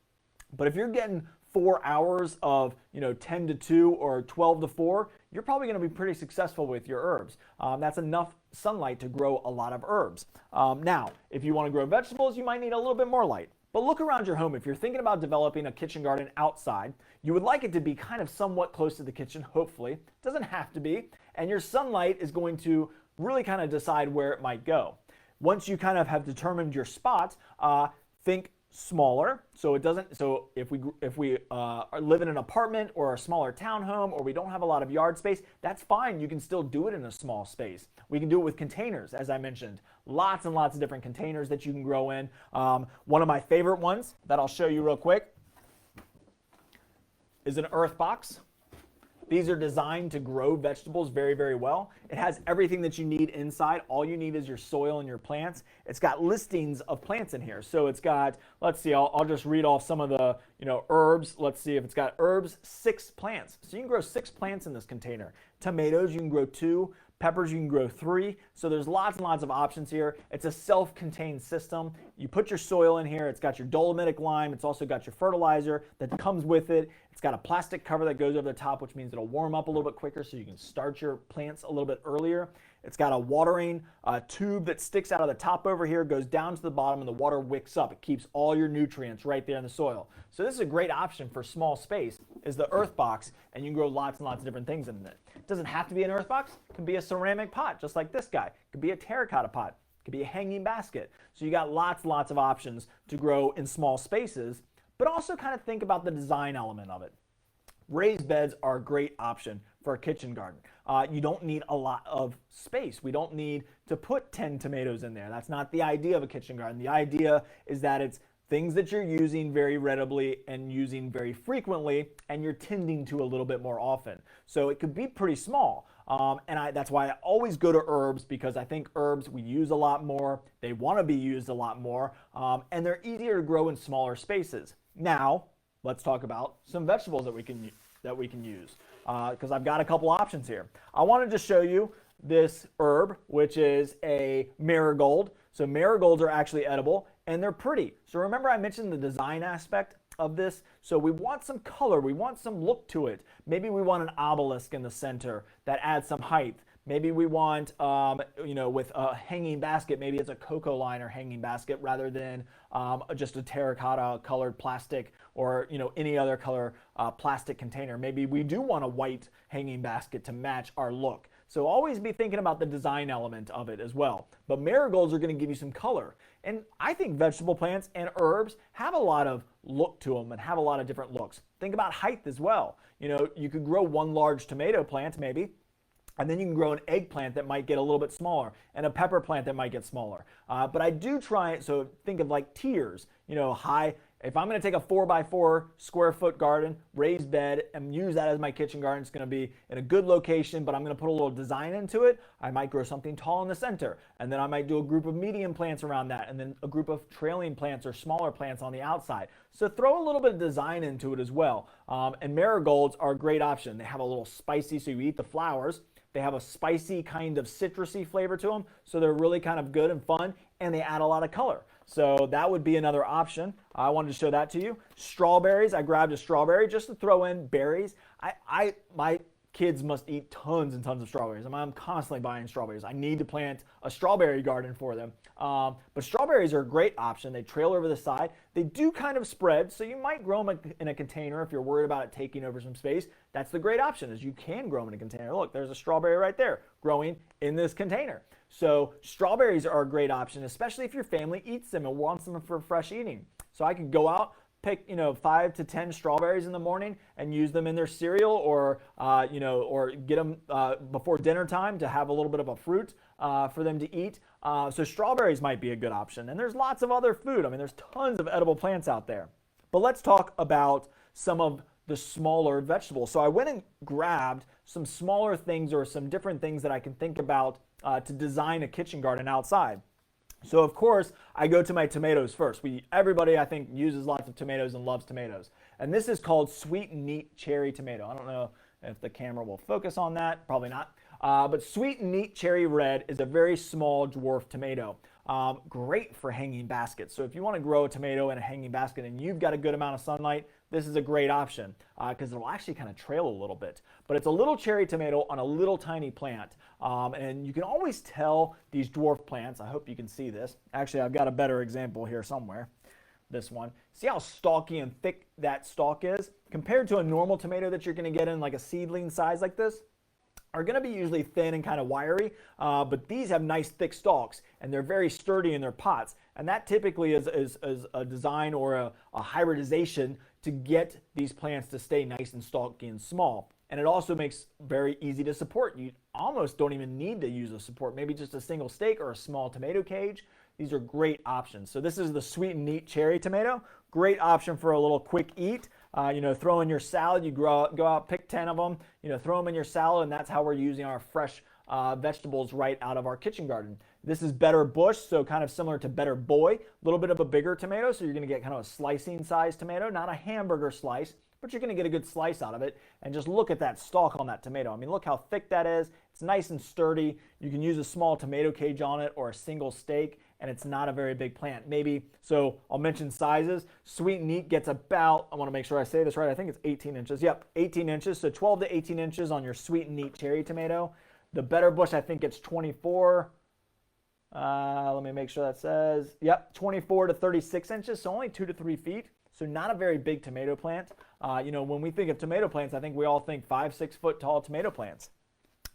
A: But if you're getting 4 hours of 10 to 2 or 12 to 4, you're probably going to be pretty successful with your herbs. That's enough sunlight to grow a lot of herbs. Now, if you want to grow vegetables, you might need a little bit more light. But look around your home. If you're thinking about developing a kitchen garden outside, you would like it to be kind of somewhat close to the kitchen, hopefully. It doesn't have to be. And your sunlight is going to really kind of decide where it might go. Once you kind of have determined your spot, think smaller. So if we live in an apartment or a smaller townhome, or we don't have a lot of yard space, that's fine. You can still do it in a small space. We can do it with containers, as I mentioned. Lots and lots of different containers that you can grow in. One of my favorite ones that I'll show you real quick is an earth box. These are designed to grow vegetables very, very well. It has everything that you need inside. All you need is your soil and your plants. It's got listings of plants in here. So it's got, let's see, I'll just read off some of the herbs. Let's see if it's got herbs, 6 plants. So you can grow 6 plants in this container. Tomatoes, you can grow 2. Peppers, you can grow 3. So there's lots and lots of options here. It's a self-contained system. You put your soil in here. It's got your dolomitic lime. It's also got your fertilizer that comes with it. It's got a plastic cover that goes over the top, which means it'll warm up a little bit quicker so you can start your plants a little bit earlier. It's got a watering tube that sticks out of the top over here, goes down to the bottom, and the water wicks up. It keeps all your nutrients right there in the soil. So this is a great option for small space, is the earth box, and you can grow lots and lots of different things in it. It doesn't have to be an earth box. It can be a ceramic pot, just like this guy. It could be a terracotta pot. It could be a hanging basket. So you got lots and lots of options to grow in small spaces, but also kind of think about the design element of it. Raised beds are a great option for a kitchen garden. You don't need a lot of space. We don't need to put 10 tomatoes in there. That's not the idea of a kitchen garden. The idea is that it's things that you're using very readily and using very frequently, and you're tending to a little bit more often. So it could be pretty small. That's why I always go to herbs, because I think herbs we use a lot more. They want to be used a lot more, and they're easier to grow in smaller spaces. Now, let's talk about some vegetables that we can use, because I've got a couple options here. I wanted to show you this herb, which is a marigold. So marigolds are actually edible, and they're pretty. So remember I mentioned the design aspect of this? So we want some color, we want some look to it. Maybe we want an obelisk in the center that adds some height. Maybe we want, with a hanging basket, maybe it's a cocoa liner hanging basket rather than just a terracotta colored plastic or any other color plastic container. Maybe we do want a white hanging basket to match our look. So always be thinking about the design element of it as well. But marigolds are going to give you some color. And I think vegetable plants and herbs have a lot of look to them and have a lot of different looks. Think about height as well. You could grow one large tomato plant maybe, and then you can grow an eggplant that might get a little bit smaller, and a pepper plant that might get smaller. But I do try it, so think of like tiers, high. If I'm going to take a 4x4 square foot garden, raised bed, and use that as my kitchen garden, it's going to be in a good location, but I'm going to put a little design into it. I might grow something tall in the center, and then I might do a group of medium plants around that, and then a group of trailing plants or smaller plants on the outside. So throw a little bit of design into it as well. And marigolds are a great option. They have a little spicy, so you eat the flowers. They have a spicy kind of citrusy flavor to them, so they're really kind of good and fun, and they add a lot of color. So that would be another option. I wanted to show that to you. Strawberries, I grabbed a strawberry just to throw in berries. My kids must eat tons and tons of strawberries. I mean, I'm constantly buying strawberries. I need to plant a strawberry garden for them. But strawberries are a great option. They trail over the side. They do kind of spread, so you might grow them in a container if you're worried about it taking over some space. That's the great option, is you can grow them in a container. Look, there's a strawberry right there growing in this container. So strawberries are a great option, especially if your family eats them and wants them for fresh eating. So I could go out, pick 5 to 10 strawberries in the morning and use them in their cereal, or or get them before dinner time to have a little bit of a fruit for them to eat. So strawberries might be a good option. And there's lots of other food. I mean, there's tons of edible plants out there. But let's talk about some of the smaller vegetables. So I went and grabbed some smaller things, or some different things that I can think about to design a kitchen garden outside. So of course, I go to my tomatoes first. Everybody, I think, uses lots of tomatoes and loves tomatoes. And this is called Sweet and Neat Cherry Tomato. I don't know if the camera will focus on that, probably not. But Sweet and Neat Cherry Red is a very small dwarf tomato. Great for hanging baskets. So if you want to grow a tomato in a hanging basket and you've got a good amount of sunlight, this is a great option because it'll actually kind of trail a little bit. But it's a little cherry tomato on a little tiny plant. And you can always tell these dwarf plants. I hope you can see this. Actually, I've got a better example here somewhere. This one. See how stalky and thick that stalk is? Compared to a normal tomato that you're going to get in like a seedling size like this, are going to be usually thin and kind of wiry, but these have nice thick stalks and they're very sturdy in their pots. And that typically is a design or a hybridization to get these plants to stay nice and stalky and small. And it also makes very easy to support. You almost don't even need to use a support, maybe just a single stake or a small tomato cage. These are great options. So this is the Sweet and Neat Cherry Tomato. Great option for a little quick eat. Throw in your salad. You go out, pick 10 of them, throw them in your salad, and that's how we're using our fresh vegetables right out of our kitchen garden. This is Better Bush, so kind of similar to Better Boy, a little bit of a bigger tomato, so you're going to get kind of a slicing size tomato, not a hamburger slice, but you're going to get a good slice out of it. And just look at that stalk on that tomato. I mean, look how thick that is. It's nice and sturdy. You can use a small tomato cage on it or a single stake, and it's not a very big plant. Maybe, so I'll mention sizes. Sweet and Neat gets about, I want to make sure I say this right, I think it's 18 inches. Yep, 18 inches, so 12 to 18 inches on your Sweet and Neat Cherry Tomato. The Better Bush, I think it's 24. Let me make sure that says, yep, 24 to 36 inches, so only 2 to 3 feet. So not a very big tomato plant. When we think of tomato plants, I think we all think 5-6 foot tall tomato plants.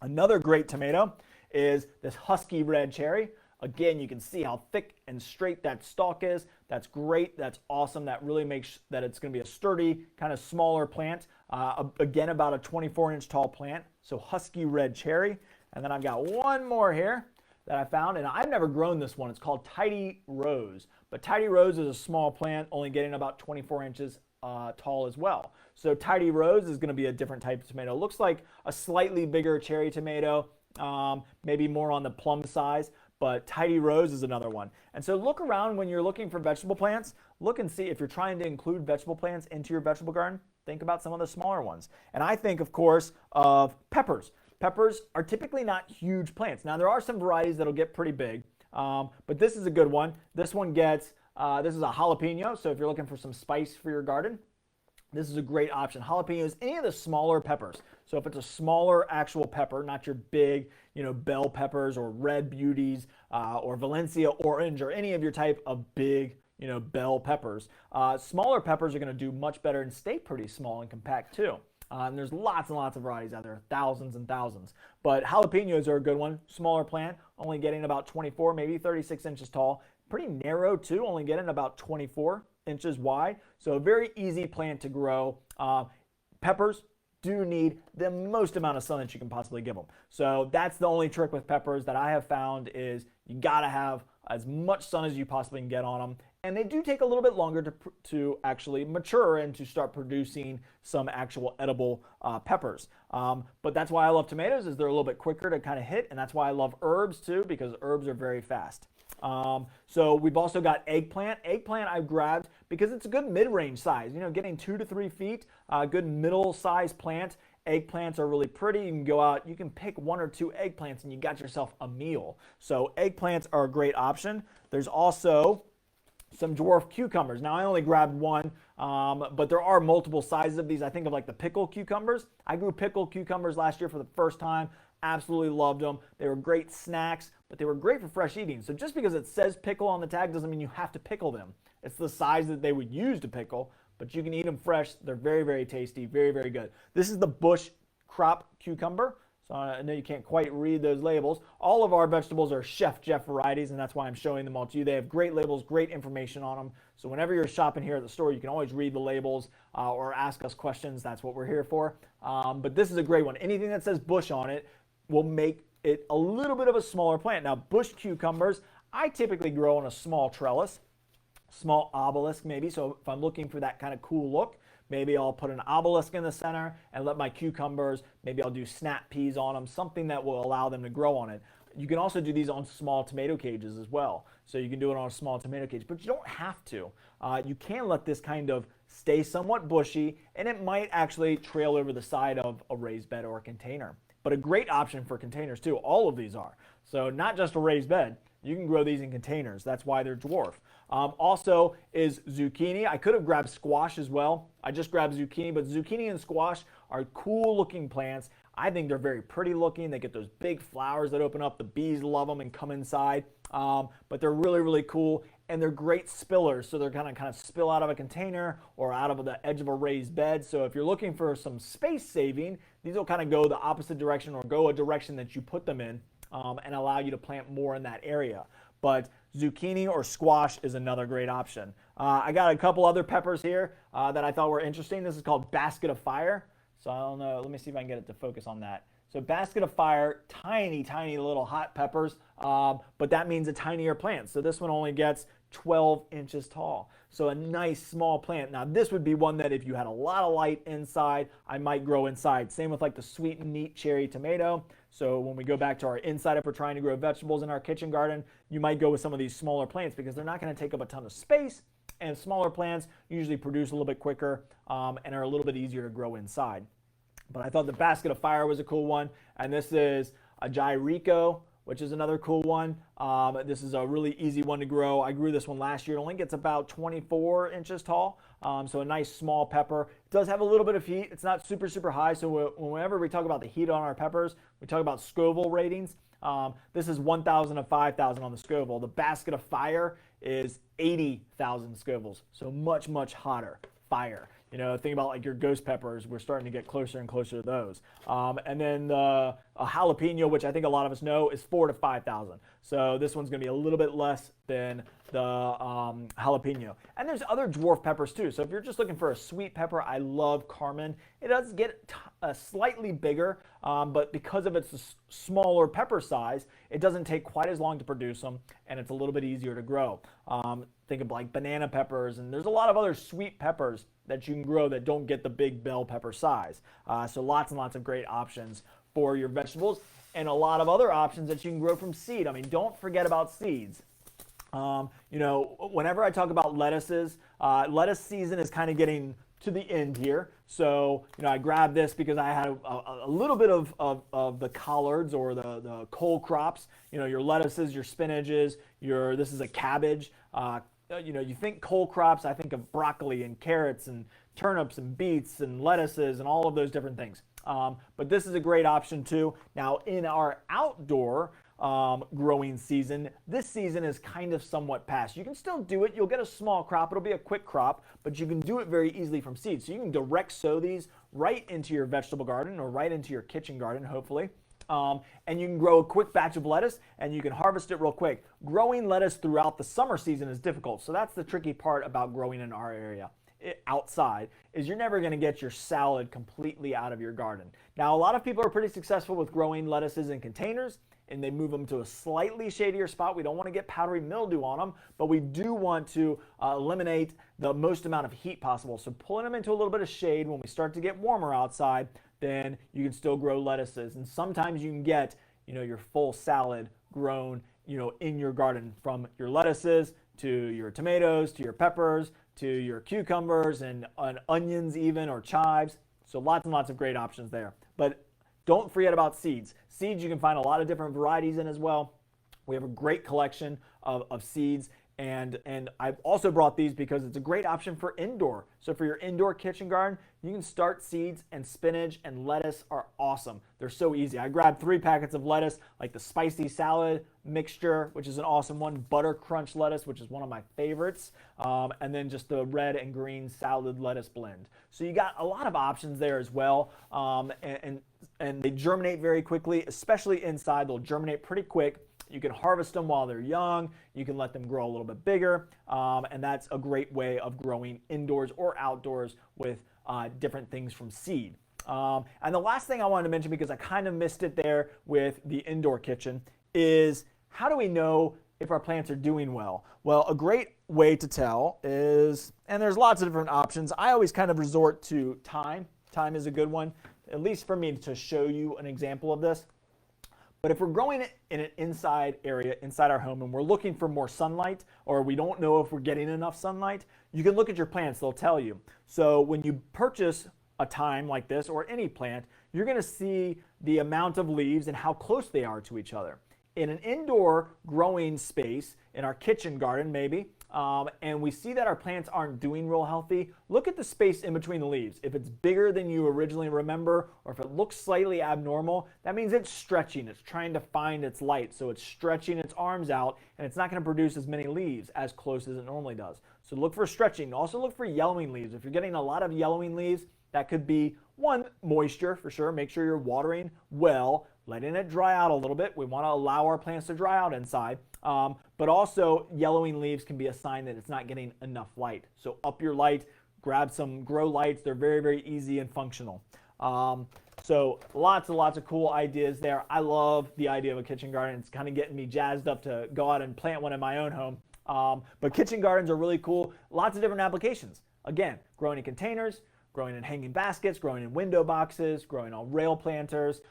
A: Another great tomato is this Husky Red Cherry. Again, you can see how thick and straight that stalk is. That's great. That's awesome. That really makes that it's going to be a sturdy, kind of smaller plant. Again, about a 24-inch tall plant. So Husky Red Cherry. And then I've got one more here that I found, and I've never grown this one. It's called Tidy Rose. But Tidy Rose is a small plant, only getting about 24 inches tall as well. So Tidy Rose is going to be a different type of tomato. It looks like a slightly bigger cherry tomato, maybe more on the plum size, but Tidy Rose is another one. And so look around when you're looking for vegetable plants. Look and see if you're trying to include vegetable plants into your vegetable garden. Think about some of the smaller ones. And I think, of course, of peppers. Peppers are typically not huge plants. Now, there are some varieties that'll get pretty big, but this is a good one. This one gets, this is a jalapeno, so if you're looking for some spice for your garden, this is a great option. Jalapenos, any of the smaller peppers. So if it's a smaller actual pepper, not your big, bell peppers or red beauties or Valencia orange or any of your type of big, bell peppers, smaller peppers are going to do much better and stay pretty small and compact too. And there's lots and lots of varieties out there, thousands and thousands. But jalapenos are a good one. Smaller plant, only getting about 24, maybe 36 inches tall. Pretty narrow too, only getting about 24 inches wide. So a very easy plant to grow. Peppers do need the most amount of sun that you can possibly give them. So that's the only trick with peppers that I have found is you gotta have as much sun as you possibly can get on them. And they do take a little bit longer to actually mature and to start producing some actual edible peppers. But that's why I love tomatoes, is they're a little bit quicker to kind of hit, and that's why I love herbs too, because herbs are very fast. So we've also got eggplant. Eggplant I've grabbed because it's a good mid-range size, getting 2 to 3 feet, good middle-sized plant. Eggplants are really pretty. You can go out, you can pick 1 or 2 eggplants and you got yourself a meal. So eggplants are a great option. There's also some dwarf cucumbers. Now I only grabbed one, but there are multiple sizes of these. I think of like the pickle cucumbers. I grew pickle cucumbers last year for the first time. Absolutely loved them. They were great snacks, but they were great for fresh eating. So just because it says pickle on the tag doesn't mean you have to pickle them. It's the size that they would use to pickle, but you can eat them fresh. They're very, very tasty, very, very good. This is the bush crop cucumber. So I know you can't quite read those labels. All of our vegetables are Chef Jeff varieties, and that's why I'm showing them all to you. They have great labels, great information on them. So whenever you're shopping here at the store, you can always read the labels or ask us questions. That's what we're here for. But this is a great one. Anything that says bush on it will make it a little bit of a smaller plant. Now, bush cucumbers, I typically grow on a small trellis, small obelisk maybe. So if I'm looking for that kind of cool look, maybe I'll put an obelisk in the center and let my cucumbers, maybe I'll do snap peas on them, something that will allow them to grow on it. You can also do these on small tomato cages as well. So you can do it on a small tomato cage, but you don't have to. You can let this kind of stay somewhat bushy, and it might actually trail over the side of a raised bed or a container. But a great option for containers too. All of these are. So not just a raised bed. You can grow these in containers. That's why they're dwarf. Also is zucchini. I could have grabbed squash as well. I just grabbed zucchini, but zucchini and squash are cool looking plants. I think they're very pretty looking. They get those big flowers that open up. The bees love them and come inside. But they're really, really cool. And they're great spillers. So they're gonna kind of spill out of a container or out of the edge of a raised bed. So if you're looking for some space saving, these will kind of go the opposite direction or go a direction that you put them in. And allow you to plant more in that area. But zucchini or squash is another great option. I got a couple other peppers here that I thought were interesting. This is called basket of fire. So I don't know, let me see if I can get it to focus on that. So basket of fire, tiny, tiny little hot peppers, but that means a tinier plant. So this one only gets 12 inches tall. So a nice small plant. Now this would be one that if you had a lot of light inside, I might grow inside. Same with like the sweet and neat cherry tomato. So when we go back to our inside, if we're trying to grow vegetables in our kitchen garden, you might go with some of these smaller plants because they're not going to take up a ton of space, and smaller plants usually produce a little bit quicker and are a little bit easier to grow inside. But I thought the basket of fire was a cool one, and this is a gyrico, which is another cool one. This is a really easy one to grow. I grew this one last year. It only gets about 24 inches tall, so a nice small pepper. It does have a little bit of heat. It's not super, super high, so whenever we talk about the heat on our peppers, we talk about Scoville ratings. This is 1,000 to 5,000 on the Scoville. The basket of fire is 80,000 Scovilles, so much, much hotter fire. You know, think about like your ghost peppers. We're starting to get closer and closer to those. And then a jalapeno, which I think a lot of us know, is 4,000 to 5,000. So this one's going to be a little bit less than the jalapeno. And there's other dwarf peppers too. So if you're just looking for a sweet pepper, I love Carmen. It does get slightly bigger, but because of its smaller pepper size, it doesn't take quite as long to produce them, and it's a little bit easier to grow. Think of like banana peppers, and there's a lot of other sweet peppers that you can grow that don't get the big bell pepper size. So lots and lots of great options for your vegetables, and a lot of other options that you can grow from seed. I mean, don't forget about seeds. You know, whenever I talk about lettuces, lettuce season is kind of getting to the end here. So, you know, I grabbed this because I had a little bit of the collards or the cole crops, you know, your lettuces, your spinaches, this is a cabbage. You know, you think cole crops, I think of broccoli and carrots and turnips and beets and lettuces and all of those different things. But this is a great option too. Now in our outdoor growing season, this season is kind of somewhat past. You can still do it. You'll get a small crop. It'll be a quick crop, but you can do it very easily from seed. So you can direct sow these right into your vegetable garden or right into your kitchen garden, hopefully. And you can grow a quick batch of lettuce and you can harvest it real quick. Growing lettuce throughout the summer season is difficult. So that's the tricky part about growing in our area outside, is you're never going to get your salad completely out of your garden. Now, a lot of people are pretty successful with growing lettuces in containers, and they move them to a slightly shadier spot. We don't want to get powdery mildew on them, but we do want to eliminate the most amount of heat possible. So pulling them into a little bit of shade when we start to get warmer outside, then you can still grow lettuces. And sometimes you can get, you know, your full salad grown, you know, in your garden, from your lettuces to your tomatoes to your peppers to your cucumbers and onions even, or chives. So lots and lots of great options there. But don't forget about seeds. Seeds you can find a lot of different varieties in as well. We have a great collection of seeds. And I've also brought these because it's a great option for indoor. So for your indoor kitchen garden, you can start seeds, and spinach and lettuce are awesome. They're so easy. I grabbed 3 packets of lettuce, like the spicy salad mixture, which is an awesome one, butter crunch lettuce, which is one of my favorites, and then just the red and green salad lettuce blend. So you got a lot of options there as well, and they germinate very quickly, especially inside. They'll germinate pretty quick. You can harvest them while they're young. You can let them grow a little bit bigger, and that's a great way of growing indoors or outdoors with different things from seed. And the last thing I wanted to mention, because I kind of missed it there with the indoor kitchen, is how do we know if our plants are doing well? Well, a great way to tell is, and there's lots of different options, I always kind of resort to time. Time is a good one, at least for me, to show you an example of this. But if we're growing it in an inside area, inside our home, and we're looking for more sunlight, or we don't know if we're getting enough sunlight, you can look at your plants, they'll tell you. So when you purchase a thyme like this, or any plant, you're gonna see the amount of leaves and how close they are to each other. In an indoor growing space, in our kitchen garden maybe, and we see that our plants aren't doing real healthy, look at the space in between the leaves. If it's bigger than you originally remember, or if it looks slightly abnormal, that means it's stretching. It's trying to find its light. So it's stretching its arms out, and it's not going to produce as many leaves as close as it normally does. So look for stretching. Also look for yellowing leaves. If you're getting a lot of yellowing leaves, that could be, one, moisture for sure. Make sure you're watering well, letting it dry out a little bit. We want to allow our plants to dry out inside. But also, yellowing leaves can be a sign that it's not getting enough light. So up your light, grab some grow lights. They're very, very easy and functional. So lots and lots of cool ideas there. I love the idea of a kitchen garden. It's kind of getting me jazzed up to go out and plant one in my own home. But kitchen gardens are really cool. Lots of different applications. Again, growing in containers, growing in hanging baskets, growing in window boxes, growing on rail planters,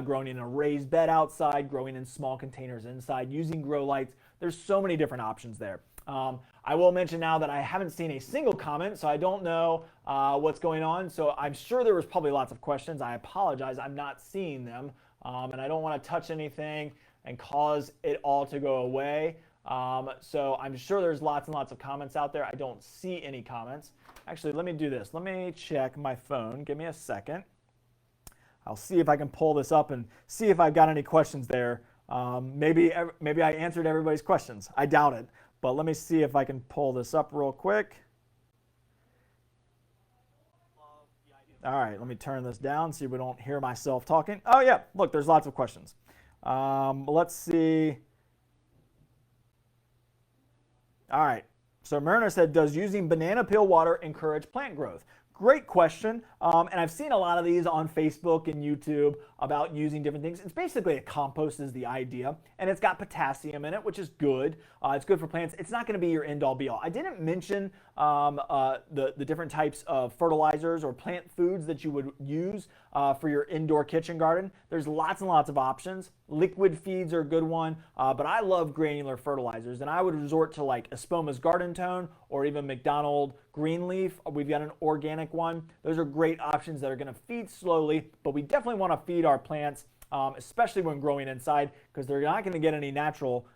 A: growing in a raised bed outside, growing in small containers inside, using grow lights. There's so many different options there. I will mention now that I haven't seen a single comment, so I don't know what's going on. So I'm sure there was probably lots of questions. I apologize, I'm not seeing them, and I don't want to touch anything and cause it all to go away. So I'm sure there's lots and lots of comments out there. I don't see any comments. Actually, let me do this. Let me check my phone. Give me a second. I'll see if I can pull this up and see if I've got any questions there. Maybe I answered everybody's questions. I doubt it. But let me see if I can pull this up real quick. All right, let me turn this down so we don't hear myself talking. Oh yeah, look, there's lots of questions. Let's see. All right, so Myrna said, does using banana peel water encourage plant growth? Great question, and I've seen a lot of these on Facebook and YouTube about using different things. It's basically a compost is the idea, and it's got potassium in it, which is good. It's good for plants. It's not going to be your end-all be-all. I didn't mention the different types of fertilizers or plant foods that you would use for your indoor kitchen garden. There's lots and lots of options. Liquid feeds are a good one, but I love granular fertilizers, and I would resort to like Espoma's Garden Tone or even McDonald Greenleaf. We've got an organic one. Those are great options that are going to feed slowly, but we definitely want to feed our plants, especially when growing inside, because they're not going to get any natural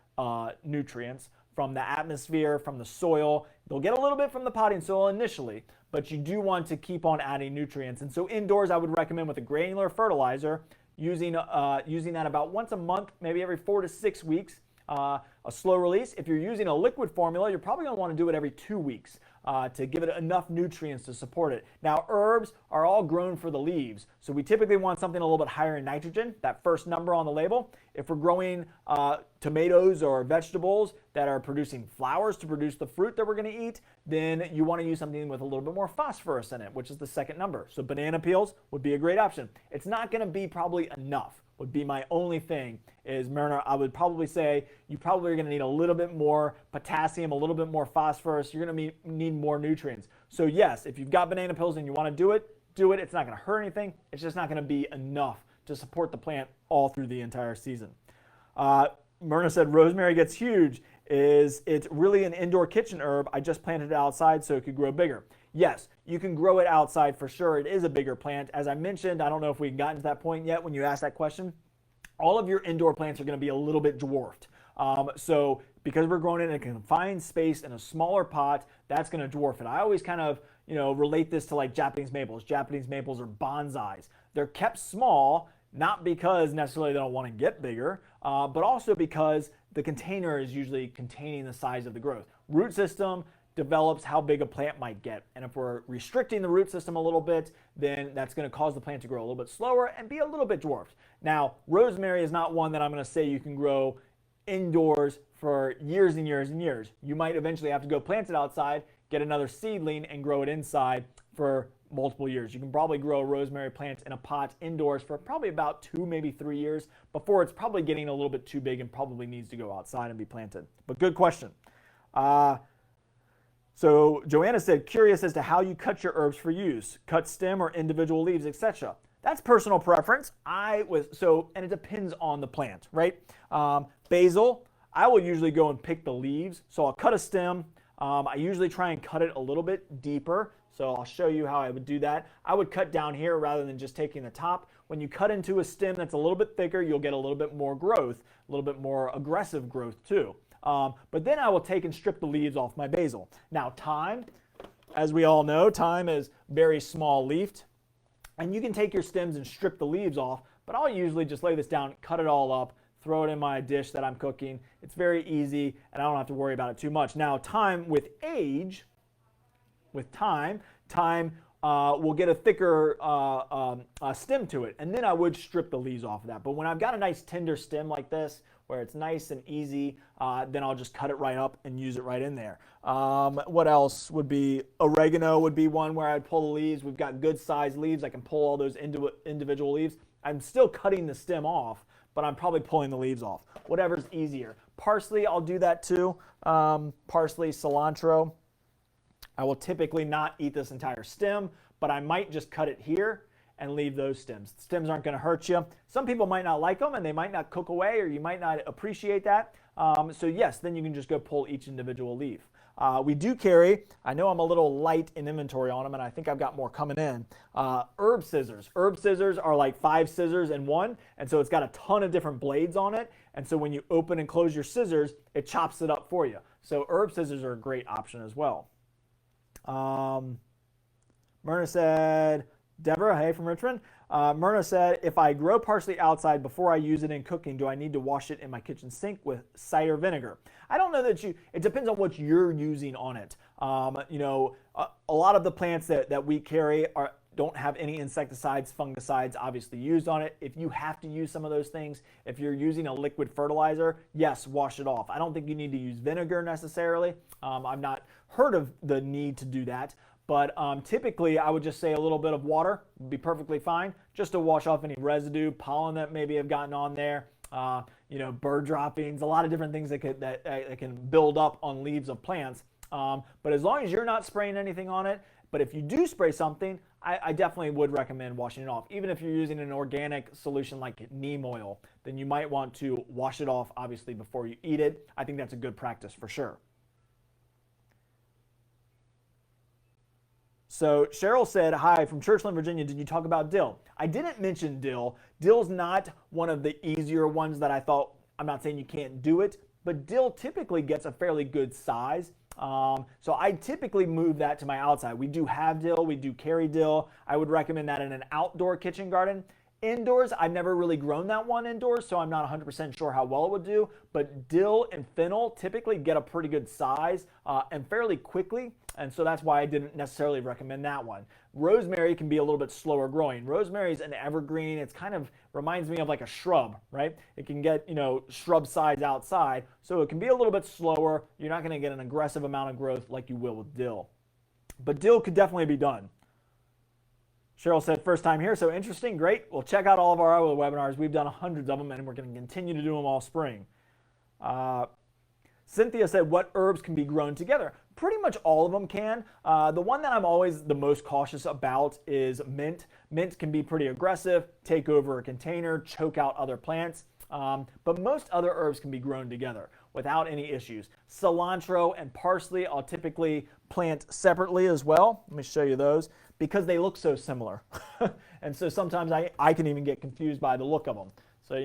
A: nutrients from the atmosphere, from the soil. They'll get a little bit from the potting soil initially, but you do want to keep on adding nutrients. And so indoors, I would recommend with a granular fertilizer, using that about once a month, maybe every 4 to 6 weeks, a slow release. If you're using a liquid formula, you're probably going to want to do it every 2 weeks to give it enough nutrients to support it. Now, herbs are all grown for the leaves, so we typically want something a little bit higher in nitrogen, that first number on the label. If we're growing tomatoes or vegetables that are producing flowers to produce the fruit that we're going to eat, then you want to use something with a little bit more phosphorus in it, which is the second number. So banana peels would be a great option. It's not going to be probably enough, would be my only thing is, Myrna, I would probably say you probably are going to need a little bit more potassium, a little bit more phosphorus. You're going to need more nutrients. So yes, if you've got banana peels and you want to do it, do it. It's not going to hurt anything. It's just not going to be enough to support the plant all through the entire season. Myrna said rosemary gets huge. Is it really an indoor kitchen herb? I just planted it outside so it could grow bigger. Yes, you can grow it outside for sure. It is a bigger plant. As I mentioned, I don't know if we've gotten to that point yet when you asked that question. All of your indoor plants are going to be a little bit dwarfed. So because we're growing in a confined space in a smaller pot, that's going to dwarf it. I always kind of, relate this to like Japanese maples. Japanese maples are bonsais. They're kept small, not because necessarily they don't want to get bigger, but also because the container is usually containing the size of the growth. Root system develops how big a plant might get. And if we're restricting the root system a little bit, then that's going to cause the plant to grow a little bit slower and be a little bit dwarfed. Now, rosemary is not one that I'm going to say you can grow indoors for years and years and years. You might eventually have to go plant it outside, get another seedling, and grow it inside for multiple years. You can probably grow a rosemary plant in a pot indoors for probably about 2, maybe 3 years before it's probably getting a little bit too big and probably needs to go outside and be planted. But good question. So Joanna said, curious as to how you cut your herbs for use, cut stem or individual leaves, etc. That's personal preference. And it depends on the plant, right? Basil, I will usually go and pick the leaves. So I'll cut a stem. I usually try and cut it a little bit deeper. So I'll show you how I would do that. I would cut down here rather than just taking the top. When you cut into a stem that's a little bit thicker, you'll get a little bit more growth, a little bit more aggressive growth too. But then I will take and strip the leaves off my basil. Now thyme, as we all know, thyme is very small leafed. And you can take your stems and strip the leaves off, but I'll usually just lay this down, cut it all up, throw it in my dish that I'm cooking. It's very easy, and I don't have to worry about it too much. Now thyme with age, thyme will get a thicker stem to it, and then I would strip the leaves off of that. But when I've got a nice tender stem like this, where it's nice and easy, then I'll just cut it right up and use it right in there. What else would be? Oregano would be one where I'd pull the leaves. We've got good sized leaves. I can pull all those individual leaves. I'm still cutting the stem off, but I'm probably pulling the leaves off. Whatever's easier. Parsley, I'll do that too. Parsley, cilantro. I will typically not eat this entire stem, but I might just cut it here and leave those stems. The stems aren't going to hurt you. Some people might not like them and they might not cook away, or you might not appreciate that. So yes, then you can just go pull each individual leaf. We do carry, I know I'm a little light in inventory on them, and I think I've got more coming in, herb scissors. Herb scissors are like 5 scissors in one, and so it's got a ton of different blades on it, and so when you open and close your scissors, it chops it up for you. So herb scissors are a great option as well. Myrna said, Deborah, hey, from Richmond. Myrna said, if I grow parsley outside before I use it in cooking, do I need to wash it in my kitchen sink with cider vinegar? I don't know that it depends on what you're using on it. A lot of the plants that we carry don't have any insecticides, fungicides obviously used on it. If you have to use some of those things, if you're using a liquid fertilizer, yes, wash it off. I don't think you need to use vinegar necessarily. I've not heard of the need to do that. But typically, I would just say a little bit of water would be perfectly fine, just to wash off any residue, pollen that maybe have gotten on there, bird droppings, a lot of different things that can build up on leaves of plants. But as long as you're not spraying anything on it, but if you do spray something, I definitely would recommend washing it off. Even if you're using an organic solution like neem oil, then you might want to wash it off, obviously, before you eat it. I think that's a good practice for sure. So Cheryl said, hi, from Churchland, Virginia, did you talk about dill? I didn't mention dill. Dill's not one of the easier ones that I thought. I'm not saying you can't do it, but dill typically gets a fairly good size. So I typically move that to my outside. We do have dill, we do carry dill. I would recommend that in an outdoor kitchen garden. Indoors, I've never really grown that one indoors, so I'm not 100% sure how well it would do, but dill and fennel typically get a pretty good size and fairly quickly, and so that's why I didn't necessarily recommend that one. Rosemary can be a little bit slower growing. Rosemary is an evergreen. It's kind of reminds me of like a shrub, right? It can get, shrub size outside, so it can be a little bit slower. You're not going to get an aggressive amount of growth like you will with dill, but dill could definitely be done. Cheryl said, first time here, so interesting, great. Well, check out all of our other webinars. We've done hundreds of them, and we're going to continue to do them all spring. Cynthia said, what herbs can be grown together? Pretty much all of them can. The one that I'm always the most cautious about is mint. Mint can be pretty aggressive, take over a container, choke out other plants, but most other herbs can be grown together without any issues. Cilantro and parsley I'll typically plant separately as well. Let me show you those, because they look so similar. And so sometimes I can even get confused by the look of them. So,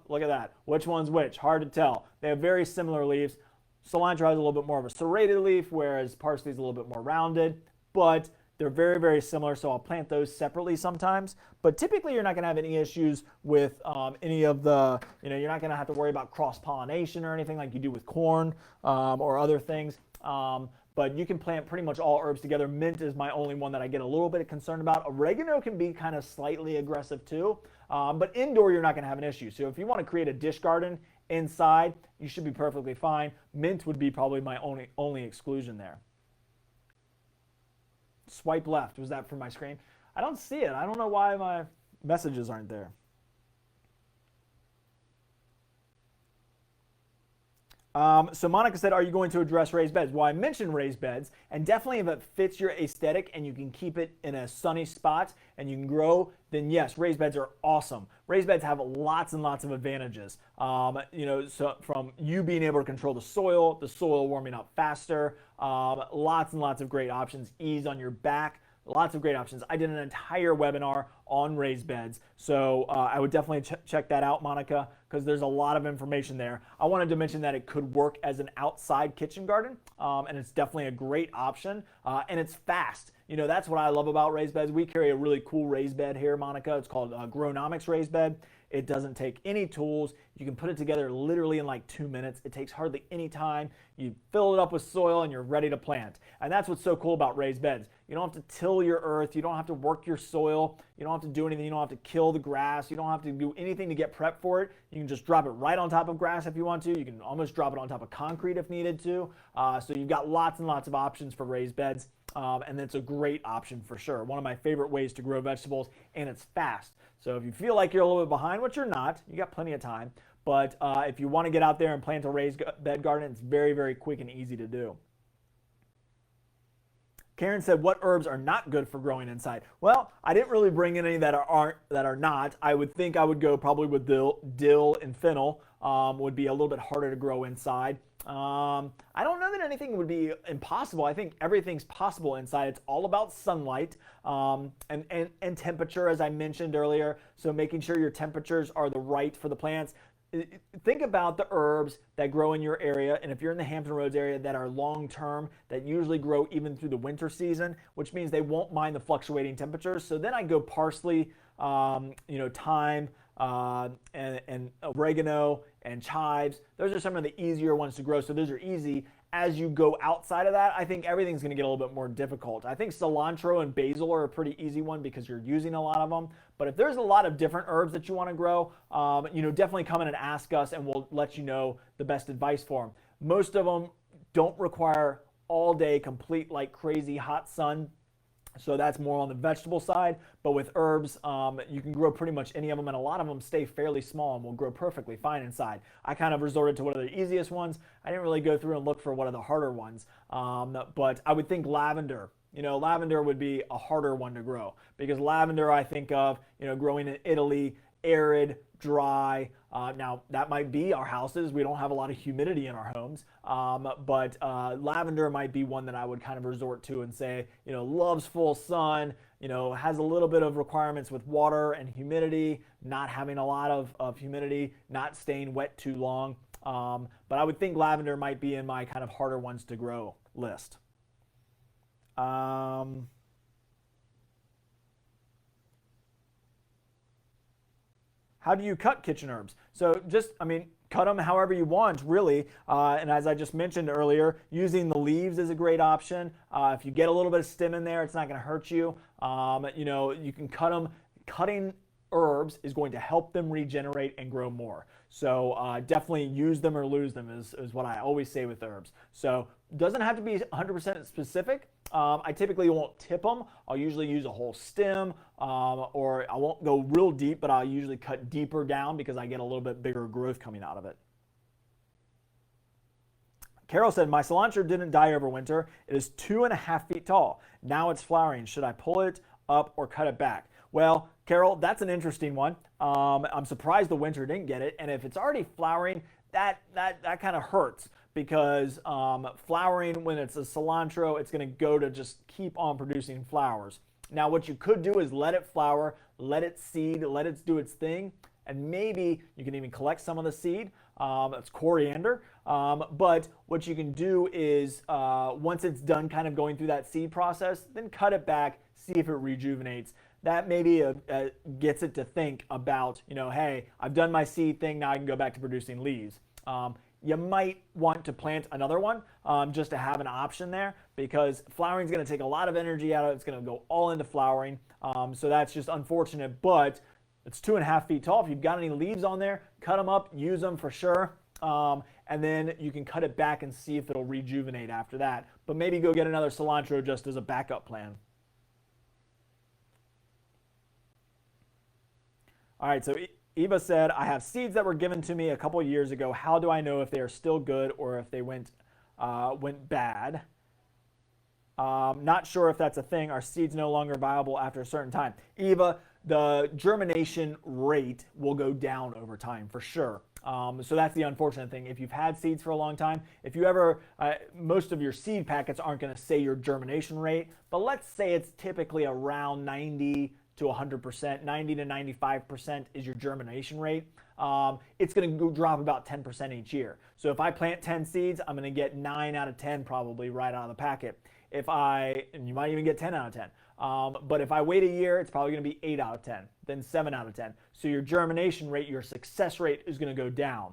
A: look at that. Which one's which? Hard to tell. They have very similar leaves. Cilantro has a little bit more of a serrated leaf, whereas parsley is a little bit more rounded, but they're very, very similar, so I'll plant those separately sometimes. But typically you're not going to have any issues with any of the, you're not going to have to worry about cross-pollination or anything like you do with corn or other things. But you can plant pretty much all herbs together. Mint is my only one that I get a little bit concerned about. Oregano can be kind of slightly aggressive too, but indoor you're not going to have an issue. So if you want to create a dish garden inside, you should be perfectly fine. Mint would be probably my only exclusion there. Swipe left. Was that from my screen? I don't see it. I don't know why my messages aren't there. So Monica said, are you going to address raised beds? Well, I mentioned raised beds, and definitely if it fits your aesthetic and you can keep it in a sunny spot and you can grow, then yes, raised beds are awesome. Raised beds have lots and lots of advantages. So from you being able to control the soil warming up faster, lots and lots of great options, ease on your back, lots of great options. I did an entire webinar on raised beds, so I would definitely check that out, Monica, because there's a lot of information there. I wanted to mention that it could work as an outside kitchen garden, and it's definitely a great option, and it's fast. That's what I love about raised beds. We carry a really cool raised bed here, Monica. It's called Grownomics raised bed. It doesn't take any tools. You can put it together literally in like 2 minutes. It takes hardly any time. You fill it up with soil and you're ready to plant. And that's what's so cool about raised beds. You don't have to till your earth. You don't have to work your soil. You don't have to do anything. You don't have to kill the grass. You don't have to do anything to get prepped for it. You can just drop it right on top of grass if you want to. You can almost drop it on top of concrete if needed to. So you've got lots and lots of options for raised beds. And it's a great option for sure. One of my favorite ways to grow vegetables, and it's fast. So if you feel like you're a little bit behind, which you're not, you got plenty of time. But if you want to get out there and plant a raised bed garden, it's very, very quick and easy to do. Karen said, what herbs are not good for growing inside? Well, I didn't really bring in any that are not. I would think I would go probably with dill and fennel would be a little bit harder to grow inside. I don't know that anything would be impossible. I think everything's possible inside. It's all about sunlight and temperature, as I mentioned earlier. So making sure your temperatures are the right for the plants. Think about the herbs that grow in your area, and if you're in the Hampton Roads area, that are long-term, that usually grow even through the winter season, which means they won't mind the fluctuating temperatures. So then I go parsley, thyme, and oregano and chives. Those are some of the easier ones to grow, so those are easy. As you go outside of that, I think everything's going to get a little bit more difficult. I think cilantro and basil are a pretty easy one because you're using a lot of them. But if there's a lot of different herbs that you want to grow, definitely come in and ask us, and we'll let you know the best advice for them. Most of them don't require all day complete like crazy hot sun. So that's more on the vegetable side, but with herbs, you can grow pretty much any of them, and a lot of them stay fairly small and will grow perfectly fine inside. I kind of resorted to one of the easiest ones. I didn't really go through and look for one of the harder ones, but I would think lavender. Lavender would be a harder one to grow because lavender I think of, growing in Italy, arid, dry. Now that might be our houses. We don't have a lot of humidity in our homes, but lavender might be one that I would kind of resort to and say, loves full sun, has a little bit of requirements with water and humidity, not having a lot of humidity, not staying wet too long. But I would think lavender might be in my kind of harder ones to grow list. How do you cut kitchen herbs? So cut them however you want, really. And as I just mentioned earlier, using the leaves is a great option. If you get a little bit of stem in there, it's not going to hurt you. You can cut them. Cutting herbs is going to help them regenerate and grow more. So definitely use them or lose them is what I always say with herbs. So it doesn't have to be 100% specific. I typically won't tip them. I'll usually use a whole stem, or I won't go real deep, but I'll usually cut deeper down because I get a little bit bigger growth coming out of it. Carol said, my cilantro didn't die over winter. It is 2.5 feet tall. Now it's flowering. Should I pull it up or cut it back? Well, Carol, that's an interesting one. I'm surprised the winter didn't get it. And if it's already flowering, that kind of hurts because flowering, when it's a cilantro, it's going to go to just keep on producing flowers. Now, what you could do is let it flower, let it seed, let it do its thing, and maybe you can even collect some of the seed. That's coriander. But what you can do is once it's done kind of going through that seed process, then cut it back, see if it rejuvenates. That maybe gets it to think about, hey, I've done my seed thing, now I can go back to producing leaves. You might want to plant another one just to have an option there, because flowering is going to take a lot of energy out of it. It's going to go all into flowering. So that's just unfortunate, but it's 2.5 feet tall. If you've got any leaves on there, cut them up, use them for sure. And then you can cut it back and see if it'll rejuvenate after that. But maybe go get another cilantro just as a backup plan. All right, so Eva said, I have seeds that were given to me a couple years ago. How do I know if they are still good or if they went bad? Not sure if that's a thing. Are seeds no longer viable after a certain time? Eva, the germination rate will go down over time for sure. So that's the unfortunate thing. If you've had seeds for a long time, if you ever, most of your seed packets aren't going to say your germination rate, but let's say it's typically around 90 to 100%, 90 to 95% is your germination rate. It's going to drop about 10% each year. So if I plant 10 seeds, I'm going to get 9 out of 10 probably right out of the packet. And you might even get 10 out of 10. But if I wait a year, it's probably going to be 8 out of 10, then 7 out of 10. So your germination rate, your success rate is going to go down.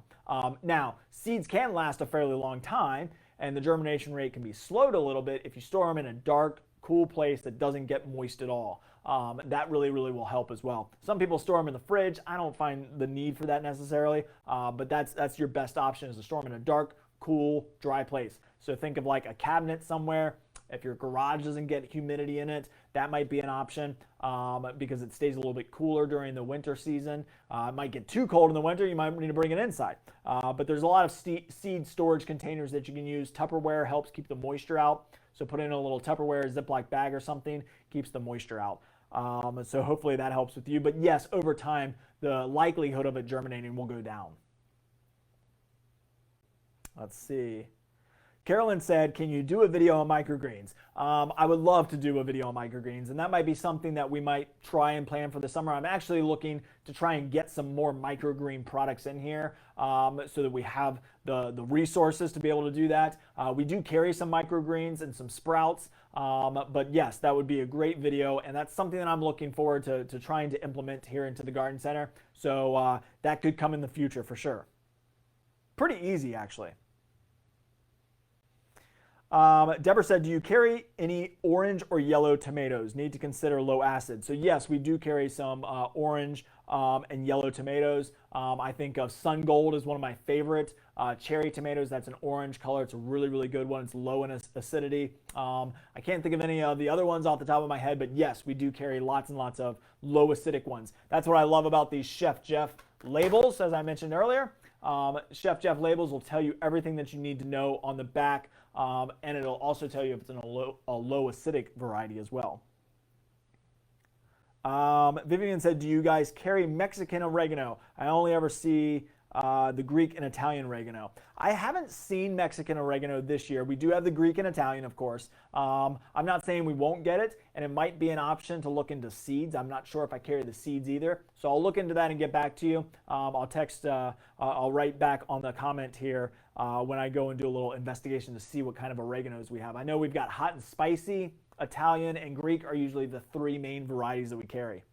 A: Now, seeds can last a fairly long time, and the germination rate can be slowed a little bit if you store them in a dark, cool place that doesn't get moist at all. That really will help as well. Some people store them in the fridge. I don't find the need for that necessarily, but that's your best option, is to store them in a dark, cool, dry place. So think of like a cabinet somewhere. If your garage doesn't get humidity in it, that might be an option because it stays a little bit cooler during the winter season. It might get too cold in the winter. You might need to bring it inside. But there's a lot of seed storage containers that you can use. Tupperware helps keep the moisture out. So put in a little Tupperware Ziploc bag or something, keeps the moisture out. So hopefully that helps with you. But yes, over time, the likelihood of it germinating will go down. Let's see. Carolyn said, can you do a video on microgreens? I would love to do a video on microgreens, and that might be something that we might try and plan for the summer. I'm actually looking to try and get some more microgreen products in here so that we have the resources to be able to do that. We do carry some microgreens and some sprouts, but yes, that would be a great video, and that's something that I'm looking forward to trying to implement here into the garden center. So that could come in the future for sure. Pretty easy, actually. Deborah said, do you carry any orange or yellow tomatoes? Need to consider low acid. So yes, we do carry some orange and yellow tomatoes. I think of Sun Gold is one of my favorite cherry tomatoes. That's an orange color. It's a really good one. It's low in acidity. I can't think of any of the other ones off the top of my head, but yes, we do carry lots and lots of low acidic ones. That's what I love about these Chef Jeff labels, as I mentioned earlier. Chef Jeff labels will tell you everything that you need to know on the back. And it'll also tell you if it's in a low acidic variety as well. Vivian said, do you guys carry Mexican oregano? I only ever see the Greek and Italian oregano. I haven't seen Mexican oregano this year. We do have the Greek and Italian, of course. I'm not saying we won't get it, and it might be an option to look into seeds. I'm not sure if I carry the seeds either. So I'll look into that and get back to you. I'll write back on the comment here when I go and do a little investigation to see what kind of oreganos we have. I know we've got hot and spicy, Italian, and Greek are usually the 3 main varieties that we carry.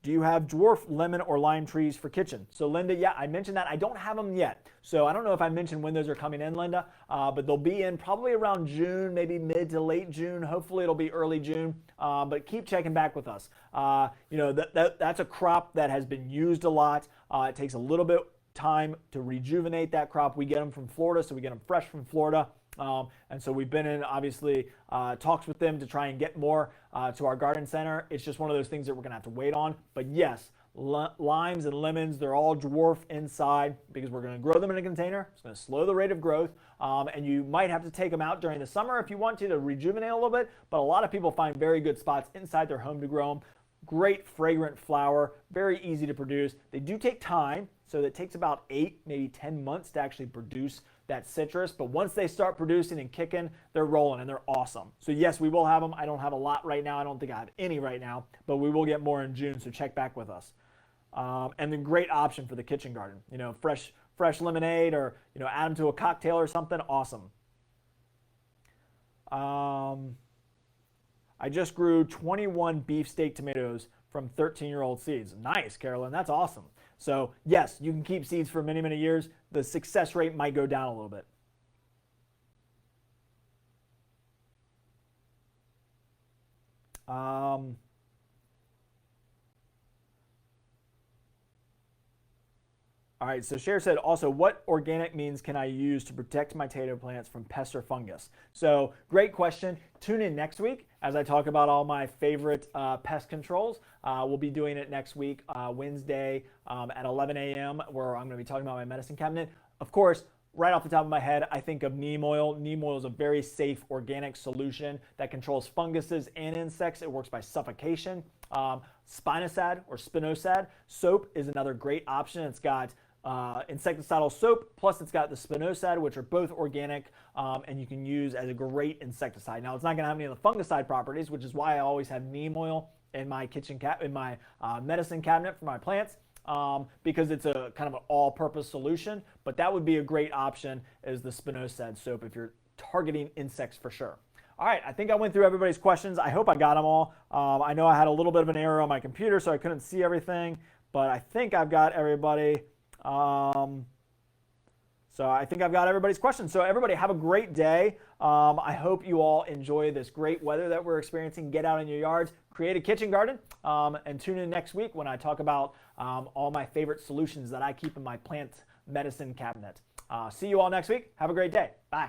A: Do you have dwarf lemon or lime trees for kitchen? So Linda, yeah, I mentioned that. I don't have them yet. So I don't know if I mentioned when those are coming in, Linda, but they'll be in probably around June, maybe mid to late June. Hopefully it'll be early June, but keep checking back with us. That's a crop that has been used a lot. It takes a little bit time to rejuvenate that crop. We get them from Florida, so we get them fresh from Florida. And so we've been in, obviously, talks with them to try and get more to our garden center. It's just one of those things that we're going to have to wait on. But yes, limes and lemons, they're all dwarf inside because we're going to grow them in a container. It's going to slow the rate of growth. And you might have to take them out during the summer if you want to rejuvenate a little bit. But a lot of people find very good spots inside their home to grow them. Great fragrant flower, very easy to produce. They do take time, so it takes about 8, maybe 10 months to actually produce that citrus, but once they start producing and kicking, they're rolling and they're awesome. So yes, we will have them. I don't have a lot right now. I don't think I have any right now, but we will get more in June, so check back with us. and then great option for the kitchen garden. Fresh lemonade, or add them to a cocktail or something. Awesome. I just grew 21 beefsteak tomatoes from 13-year-old seeds. Nice, Carolyn. That's awesome. So yes, you can keep seeds for many, many years. The success rate might go down a little bit. All right, so Cher said also, what organic means can I use to protect my potato plants from pests or fungus? So great question. Tune in next week as I talk about all my favorite pest controls. We'll be doing it next week, Wednesday at 11 a.m., where I'm going to be talking about my medicine cabinet. Of course, right off the top of my head, I think of neem oil. Neem oil is a very safe organic solution that controls funguses and insects. It works by suffocation. Spinosad or spinosad soap is another great option. It's got insecticidal soap, plus it's got the spinosad, which are both organic, and you can use as a great insecticide. Now, it's not going to have any of the fungicide properties, which is why I always have neem oil in my medicine cabinet for my plants, because it's a kind of an all-purpose solution. But that would be a great option, is the spinosad soap, if you're targeting insects for sure. All right, I think I went through everybody's questions. I hope I got them all. I know I had a little bit of an error on my computer, so I couldn't see everything, but I think I've got everybody. So I think I've got everybody's questions. So everybody have a great day. I hope you all enjoy this great weather that we're experiencing. Get out in your yards, create a kitchen garden, and tune in next week when I talk about all my favorite solutions that I keep in my plant medicine cabinet. See you all next week. Have a great day. Bye.